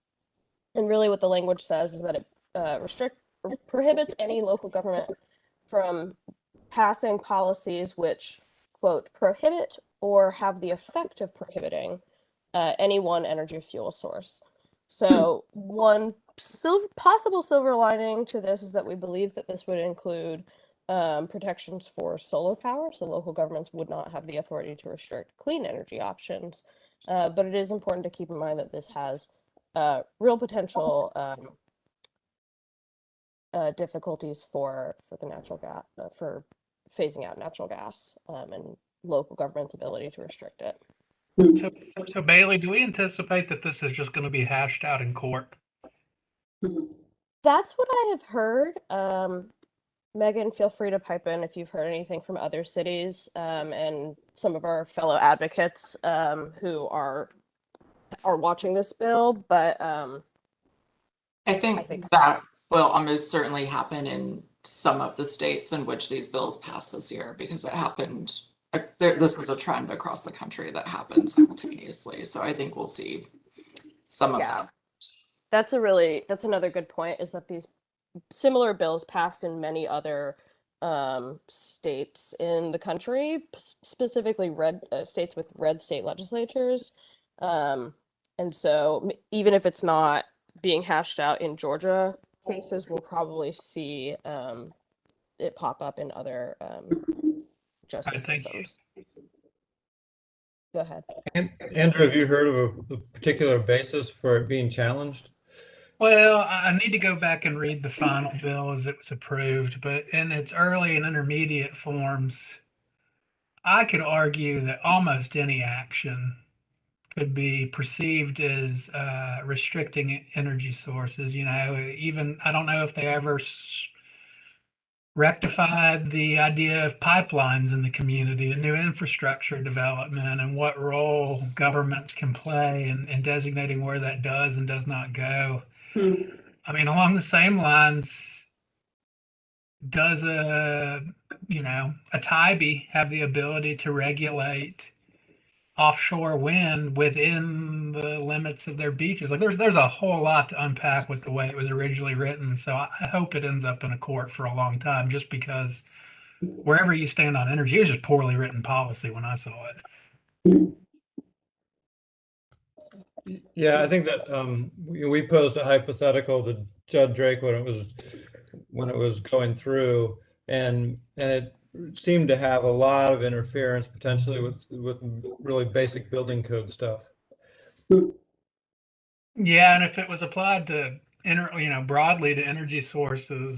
And really what the language says is that it prohibits any local government from passing policies which, quote, prohibit or have the effect of prohibiting any one energy fuel source. So one possible silver lining to this is that we believe that this would include protections for solar power, so local governments would not have the authority to restrict clean energy options. But it is important to keep in mind that this has real potential difficulties for the natural gas, for phasing out natural gas, and local government's ability to restrict it. So Bailey, do we anticipate that this is just going to be hashed out in court? That's what I have heard. Megan, feel free to pipe in if you've heard anything from other cities, and some of our fellow advocates who are watching this bill. But I think that will almost certainly happen in some of the states in which these bills passed this year, because it happened. This was a trend across the country that happened simultaneously. So I think we'll see some of that. That's another good point, is that these similar bills passed in many other states in the country, specifically red states with red state legislatures. And so even if it's not being hashed out in Georgia cases, we'll probably see it pop up in other justice systems. Go ahead. Andrew, have you heard of a particular basis for it being challenged? Well, I need to go back and read the final bill as it was approved, but in its early and intermediate forms, I could argue that almost any action could be perceived as restricting energy sources. You know, even I don't know if they ever rectified the idea of pipelines in the community and new infrastructure development, and what role governments can play in designating where that does and does not go. I mean, along the same lines, does a TIBE have the ability to regulate offshore wind within the limits of their beaches? Like there's a whole lot to unpack with the way it was originally written. So I hope it ends up in a court for a long time, just because wherever you stand on energy, it was just poorly written policy when I saw it. Yeah, I think that we posed a hypothetical to Judd Drake when it was going through, and it seemed to have a lot of interference potentially with really basic building code stuff. Yeah, and if it was applied to broadly to energy sources,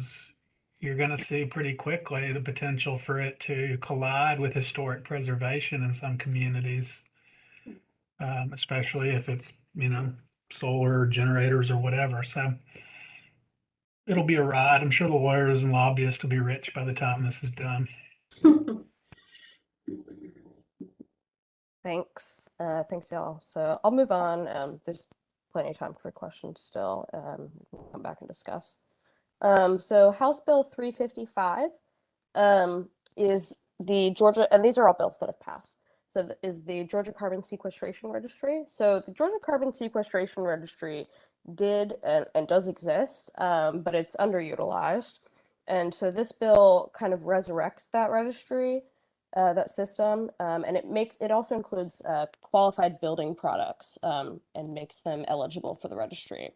you're going to see pretty quickly the potential for it to collide with historic preservation in some communities, especially if it's solar generators or whatever. So it'll be a ride. I'm sure the lawyers and lobbyists will be rich by the time this is done. Thanks. Thanks, y'all. So I'll move on. There's plenty of time for questions still. We'll come back and discuss. So House Bill 355 is the Georgia, and these are all bills that have passed. So is the Georgia Carbon Sequestration Registry. So the Georgia Carbon Sequestration Registry did and does exist, but it's underutilized. And so this bill kind of resurrects that registry, that system, and it also includes qualified building products and makes them eligible for the registry.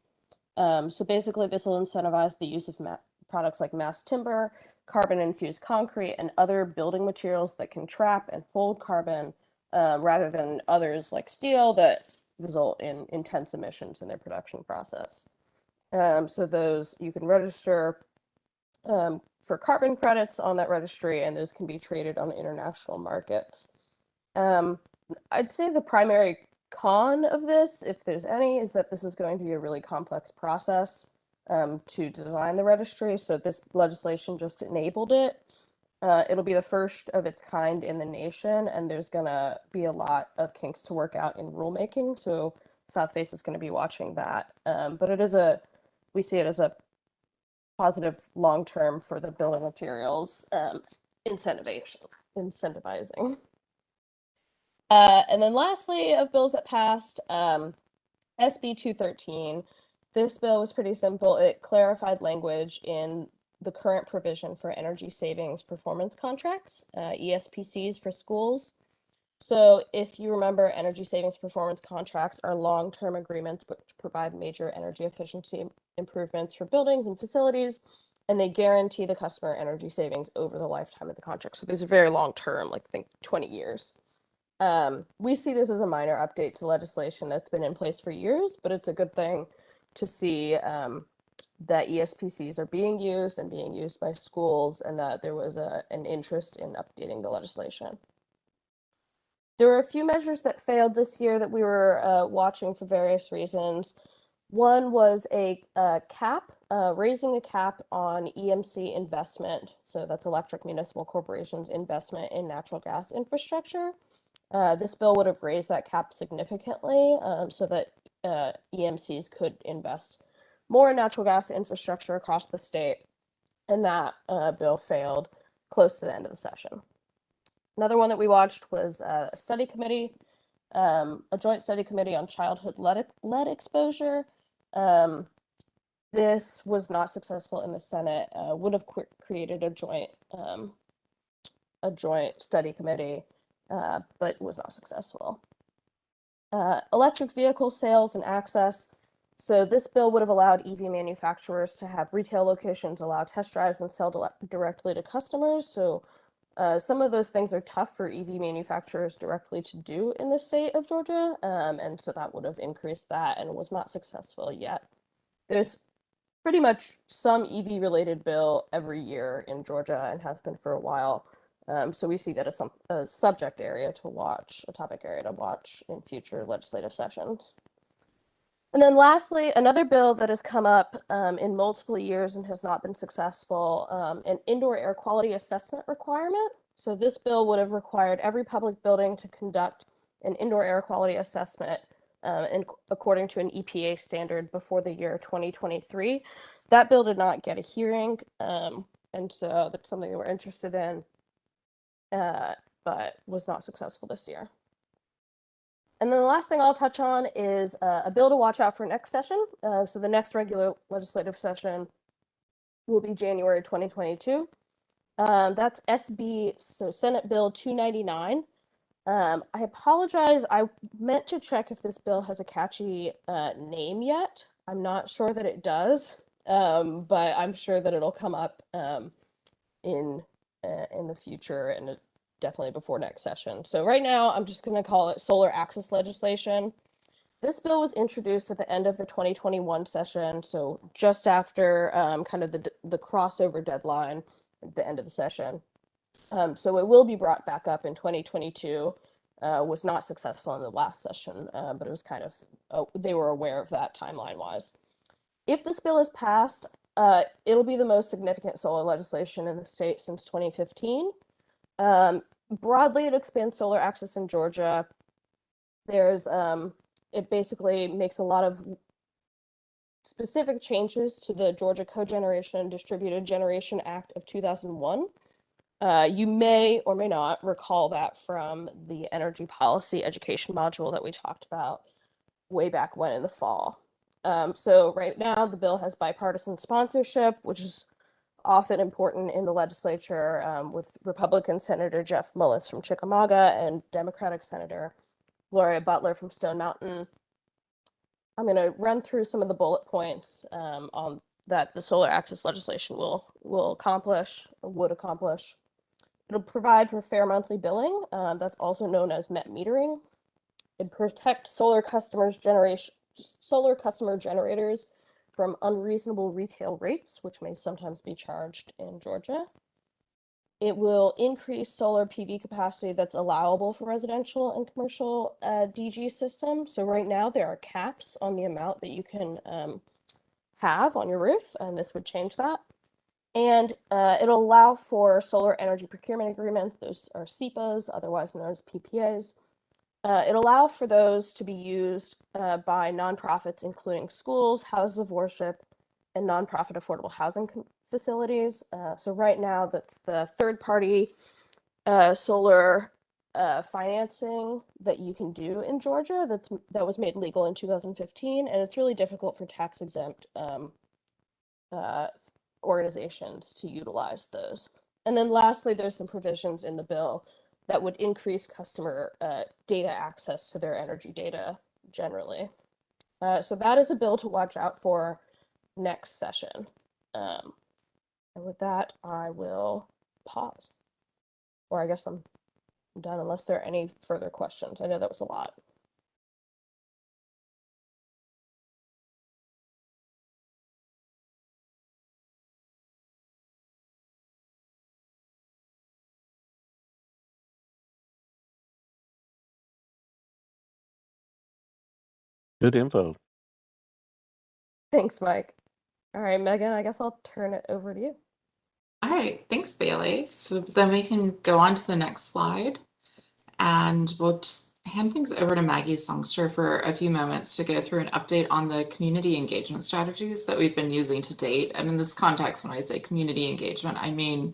So basically, this will incentivize the use of products like mass timber, carbon-infused concrete, and other building materials that can trap and hold carbon, rather than others like steel that result in intense emissions in their production process. So those you can register for carbon credits on that registry, and those can be traded on international markets. I'd say the primary con of this, if there's any, is that this is going to be a really complex process to design the registry. So this legislation just enabled it. It'll be the first of its kind in the nation, and there's going to be a lot of kinks to work out in rulemaking. So South Face is going to be watching that. But we see it as a positive long-term for the building materials incentivizing. And then lastly, of bills that passed, SB 213. This bill was pretty simple. It clarified language in the current provision for energy savings performance contracts, ESPCs for schools. So if you remember, energy savings performance contracts are long-term agreements which provide major energy efficiency improvements for buildings and facilities, and they guarantee the customer energy savings over the lifetime of the contract. So these are very long-term, like think 20 years. We see this as a minor update to legislation that's been in place for years, but it's a good thing to see that ESPCs are being used and being used by schools, and that there was an interest in updating the legislation. There were a few measures that failed this year that we were watching for various reasons. One was a cap, raising a cap on EMC investment. So that's Electric Municipal Corporation's investment in natural gas infrastructure. This bill would have raised that cap significantly so that EMCs could invest more in natural gas infrastructure across the state. And that bill failed close to the end of the session. Another one that we watched was a study committee, a joint study committee on childhood lead exposure. This was not successful in the Senate, would have created a joint study committee, but was not successful. Electric vehicle sales and access. So this bill would have allowed EV manufacturers to have retail locations, allow test drives, and sell directly to customers. So some of those things are tough for EV manufacturers directly to do in the state of Georgia, and so that would have increased that and was not successful yet. There's pretty much some EV-related bill every year in Georgia and has been for a while, so we see that as a subject area to watch, a topic area to watch in future legislative sessions. And then lastly, another bill that has come up in multiple years and has not been successful, an indoor air quality assessment requirement. So this bill would have required every public building to conduct an indoor air quality assessment according to an EPA standard before the year 2023. That bill did not get a hearing, and so that's something that we're interested in, but was not successful this year. And then the last thing I'll touch on is a bill to watch out for next session. So the next regular legislative session will be January 2022. That's Senate Bill 299. I apologize. I meant to check if this bill has a catchy name yet. I'm not sure that it does, but I'm sure that it'll come up in the future and definitely before next session. So right now, I'm just going to call it solar access legislation. This bill was introduced at the end of the 2021 session, so just after kind of the crossover deadline at the end of the session. So it will be brought back up in 2022. Was not successful in the last session, but it was kind of, they were aware of that timeline-wise. If this bill is passed, it'll be the most significant solar legislation in the state since 2015. Broadly, it expands solar access in Georgia. There's it basically makes a lot of specific changes to the Georgia Cogeneration and Distributed Generation Act of 2001. You may or may not recall that from the energy policy education module that we talked about way back when in the fall. So right now the bill has bipartisan sponsorship, which is often important in the legislature, with Republican Senator Jeff Mullis from Chickamauga and Democratic Senator Gloria Butler from Stone Mountain. I'm going to run through some of the bullet points on that the solar access legislation will accomplish, or would accomplish. It'll provide for fair monthly billing, that's also known as net metering. It protects solar customer generators from unreasonable retail rates, which may sometimes be charged in Georgia. It will increase solar PV capacity that's allowable for residential and commercial DG systems. So right now there are caps on the amount that you can have on your roof, and this would change that. And it'll allow for solar energy procurement agreements. Those are SEPAs, otherwise known as PPAs. It'll allow for those to be used by nonprofits, including schools, houses of worship, and nonprofit affordable housing facilities. So right now, that's the third-party solar financing that you can do in Georgia. That was made legal in 2015, and it's really difficult for tax-exempt organizations to utilize those. And then lastly, there's some provisions in the bill that would increase customer data access to their energy data generally. So that is a bill to watch out for next session. And with that, I will pause. Or I guess I'm done unless there are any further questions. I know that was a lot. Good info. Thanks, Mike. All right, Megan, I guess I'll turn it over to you. All right, thanks, Bailey. So then we can go on to the next slide, and we'll just hand things over to Maggie Songster for a few moments to go through an update on the community engagement strategies that we've been using to date. And in this context, when I say community engagement, I mean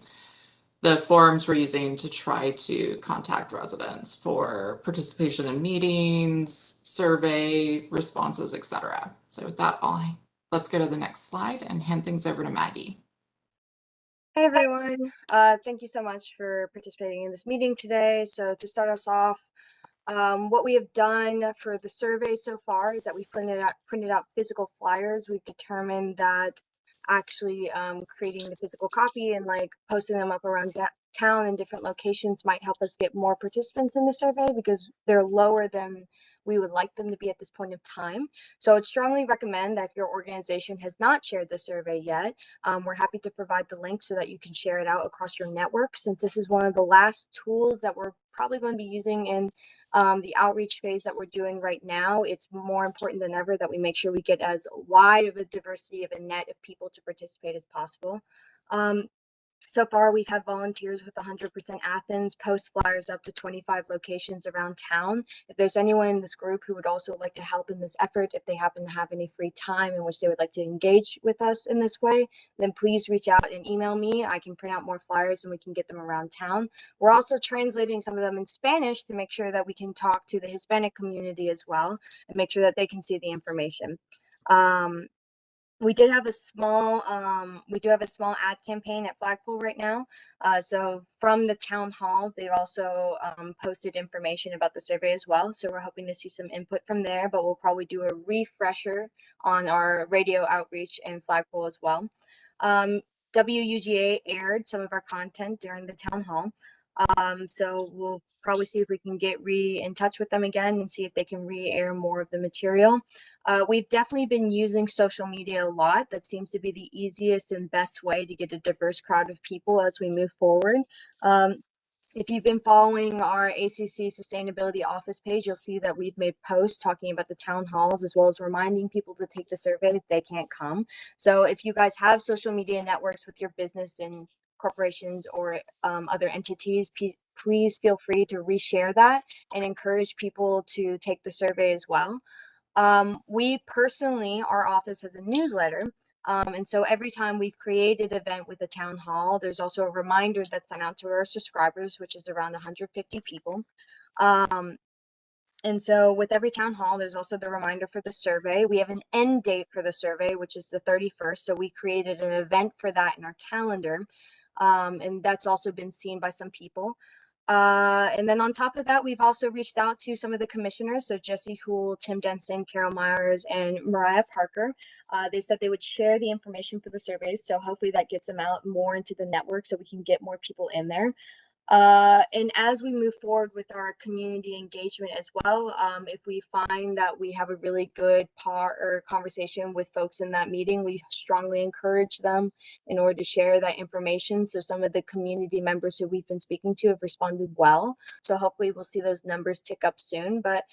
the forums we're using to try to contact residents for participation in meetings, survey responses, etc. So with that, let's go to the next slide and hand things over to Maggie. Hey everyone, thank you so much for participating in this meeting today. So to start us off, what we have done for the survey so far is that we've printed out physical flyers. We've determined that actually creating the physical copy and like posting them up around town in different locations might help us get more participants in the survey because they're lower than we would like them to be at this point of time. So I'd strongly recommend that if your organization has not shared the survey yet, we're happy to provide the link so that you can share it out across your network, since this is one of the last tools that we're probably going to be using in the outreach phase that we're doing right now. It's more important than ever that we make sure we get as wide of a diversity of a net of people to participate as possible. So far, we've had volunteers with 100% Athens post flyers up to 25 locations around town. If there's anyone in this group who would also like to help in this effort, if they happen to have any free time in which they would like to engage with us in this way, then please reach out and email me. I can print out more flyers and we can get them around town. We're also translating some of them in Spanish to make sure that we can talk to the Hispanic community as well and make sure that they can see the information. We do have a small ad campaign at Flagpole right now. So from the town halls, they've also posted information about the survey as well. So we're hoping to see some input from there, but we'll probably do a refresher on our radio outreach in Flagpole as well. WUGA aired some of our content during the town hall. So we'll probably see if we can get in touch with them again and see if they can re-air more of the material. We've definitely been using social media a lot. That seems to be the easiest and best way to get a diverse crowd of people as we move forward. If you've been following our ACC Sustainability Office page, you'll see that we've made posts talking about the town halls, as well as reminding people to take the survey if they can't come. So if you guys have social media networks with your business and corporations or other entities, please feel free to reshare that and encourage people to take the survey as well. We personally, our office has a newsletter. And so every time we've created an event with a town hall, there's also a reminder that's sent out to our subscribers, which is around 150 people. And so with every town hall, there's also the reminder for the survey. We have an end date for the survey, which is the 31st. So we created an event for that in our calendar. And that's also been seen by some people. And then on top of that, we've also reached out to some of the commissioners. So Jesse Houle, Tim Denson, Carol Myers, and Mariah Parker. They said they would share the information for the surveys. So hopefully that gets them out more into the network so we can get more people in there. And as we move forward with our community engagement as well, if we find that we have a really good part or conversation with folks in that meeting, we strongly encourage them in order to share that information. So some of the community members who we've been speaking to have responded well. So hopefully we'll see those numbers tick up soon. But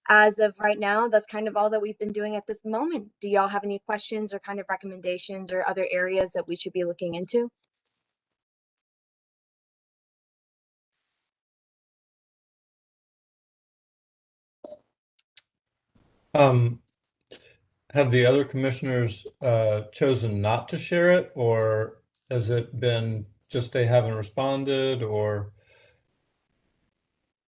as of right now, that's kind of all that we've been doing at this moment. Do y'all have any questions or kind of recommendations or other areas that we should be looking into? Have the other commissioners chosen not to share it, or has it been just they haven't responded, or?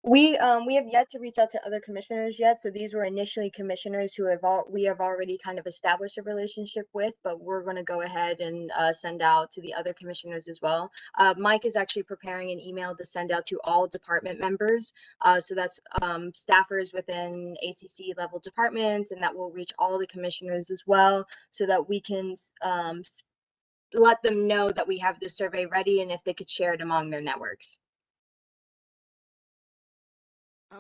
We have yet to reach out to other commissioners yet. So these were initially commissioners who we have already kind of established a relationship with, but we're going to go ahead and send out to the other commissioners as well. Mike is actually preparing an email to send out to all department members. So that's staffers within ACC level departments, and that will reach all the commissioners as well, so that we can let them know that we have this survey ready and if they could share it among their networks.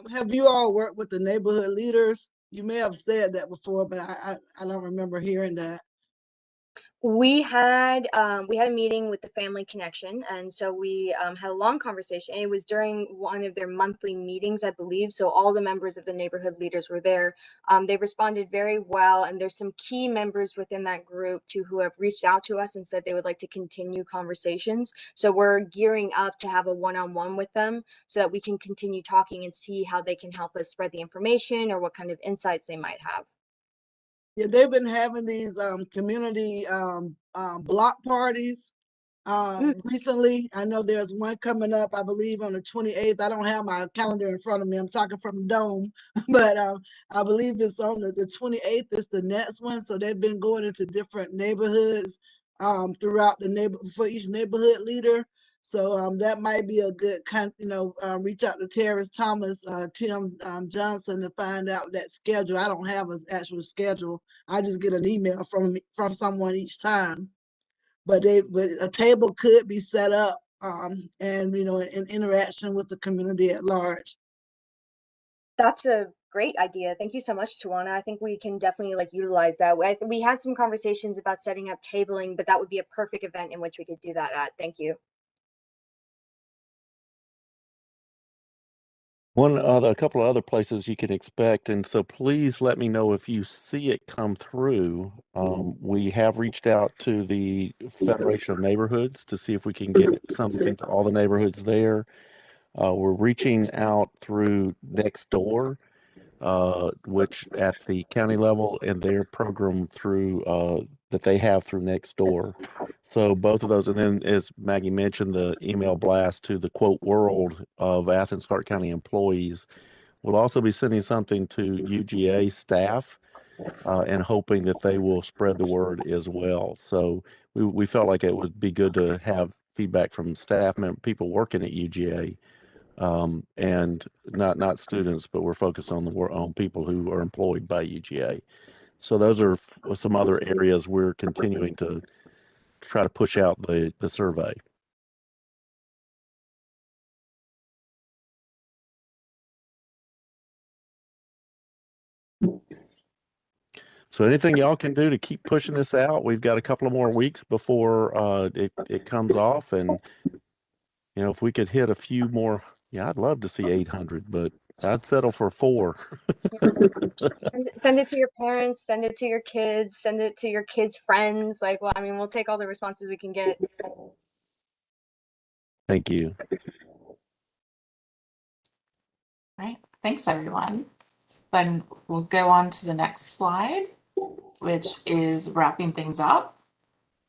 Have you all worked with the neighborhood leaders? You may have said that before, but I don't remember hearing that. We had a meeting with the Family Connection, and so we had a long conversation. It was during one of their monthly meetings, I believe. So all the members of the neighborhood leaders were there. They responded very well, and there's some key members within that group too who have reached out to us and said they would like to continue conversations. So we're gearing up to have a one-on-one with them so that we can continue talking and see how they can help us spread the information or what kind of insights they might have. Yeah, they've been having these community block parties recently. I know there's one coming up, I believe, on the 28th. I don't have my calendar in front of me. I'm talking from Dome, but I believe it's on the 28th is the next one. So they've been going into different neighborhoods throughout the for each neighborhood leader. So that might be a good reach out to Terrence Thomas, Tim Johnson to find out that schedule. I don't have an actual schedule. I just get an email from someone each time. But a table could be set up and in interaction with the community at large. That's a great idea. Thank you so much, Tawana. I think we can definitely utilize that. We had some conversations about setting up tabling, but that would be a perfect event in which we could do that at. Thank you. A couple of other places you can expect, and so please let me know if you see it come through. We have reached out to the Federation of Neighborhoods to see if we can get something to all the neighborhoods there. We're reaching out through Nextdoor, which at the county level, and their program through that they have through Nextdoor. So both of those, and then as Maggie mentioned, the email blast to the quote world of Athens-Clarke County employees. We'll also be sending something to UGA staff and hoping that they will spread the word as well. So we felt like it would be good to have feedback from staff members, people working at UGA. And not students, but we're focused on people who are employed by UGA. So those are some other areas we're continuing to try to push out the survey. So anything y'all can do to keep pushing this out? We've got a couple of more weeks before it comes off, and if we could hit a few more, yeah, I'd love to see 800, but I'd settle for 4. Send it to your parents, send it to your kids, send it to your kids' friends. We'll take all the responses we can get. Thank you. Right. Thanks, everyone. Then we'll go on to the next slide, which is wrapping things up.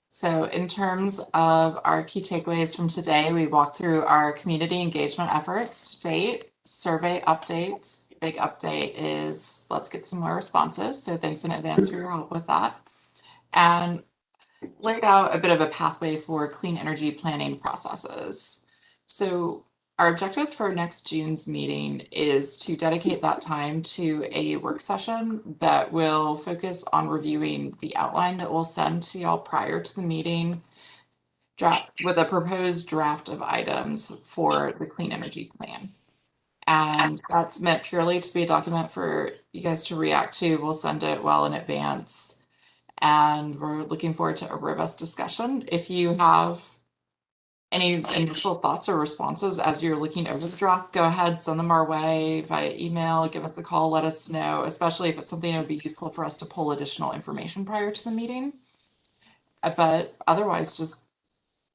So in terms of our key takeaways from today, we walked through our community engagement efforts to date, survey updates. Big update is let's get some more responses. So thanks in advance for your help with that. And laid out a bit of a pathway for clean energy planning processes. So our objectives for next June's meeting is to dedicate that time to a work session that will focus on reviewing the outline that we'll send to y'all prior to the meeting, with a proposed draft of items for the clean energy plan. And that's meant purely to be a document for you guys to react to. We'll send it well in advance. And we're looking forward to a robust discussion. If you have any initial thoughts or responses as you're looking over the draft, go ahead, send them our way via email, give us a call, let us know, especially if it's something that would be useful for us to pull additional information prior to the meeting. But otherwise, just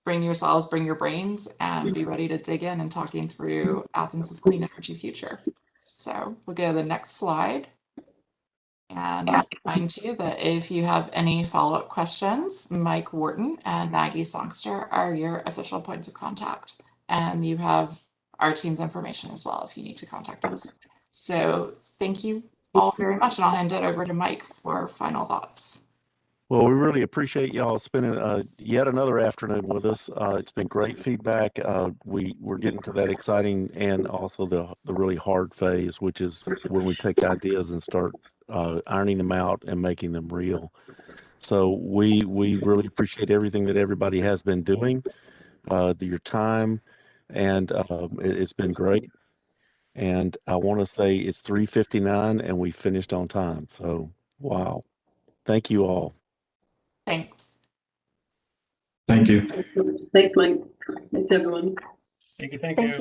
bring yourselves, bring your brains, and be ready to dig in and talking through Athens' clean energy future. So we'll go to the next slide. And remind you that if you have any follow-up questions, Mike Wharton and Maggie Songster are your official points of contact. And you have our team's information as well if you need to contact us. So thank you all very much. And I'll hand it over to Mike for final thoughts. Well, we really appreciate y'all spending yet another afternoon with us. It's been great feedback. We're getting to that exciting and also the really hard phase, which is when we take ideas and start ironing them out and making them real. So we really appreciate everything that everybody has been doing, your time, and it's been great. And I want to say it's 3:59 and we finished on time. So wow, thank you all. Thanks. Thank you. Thanks, Mike. Thanks, everyone. Thank you. Thank you.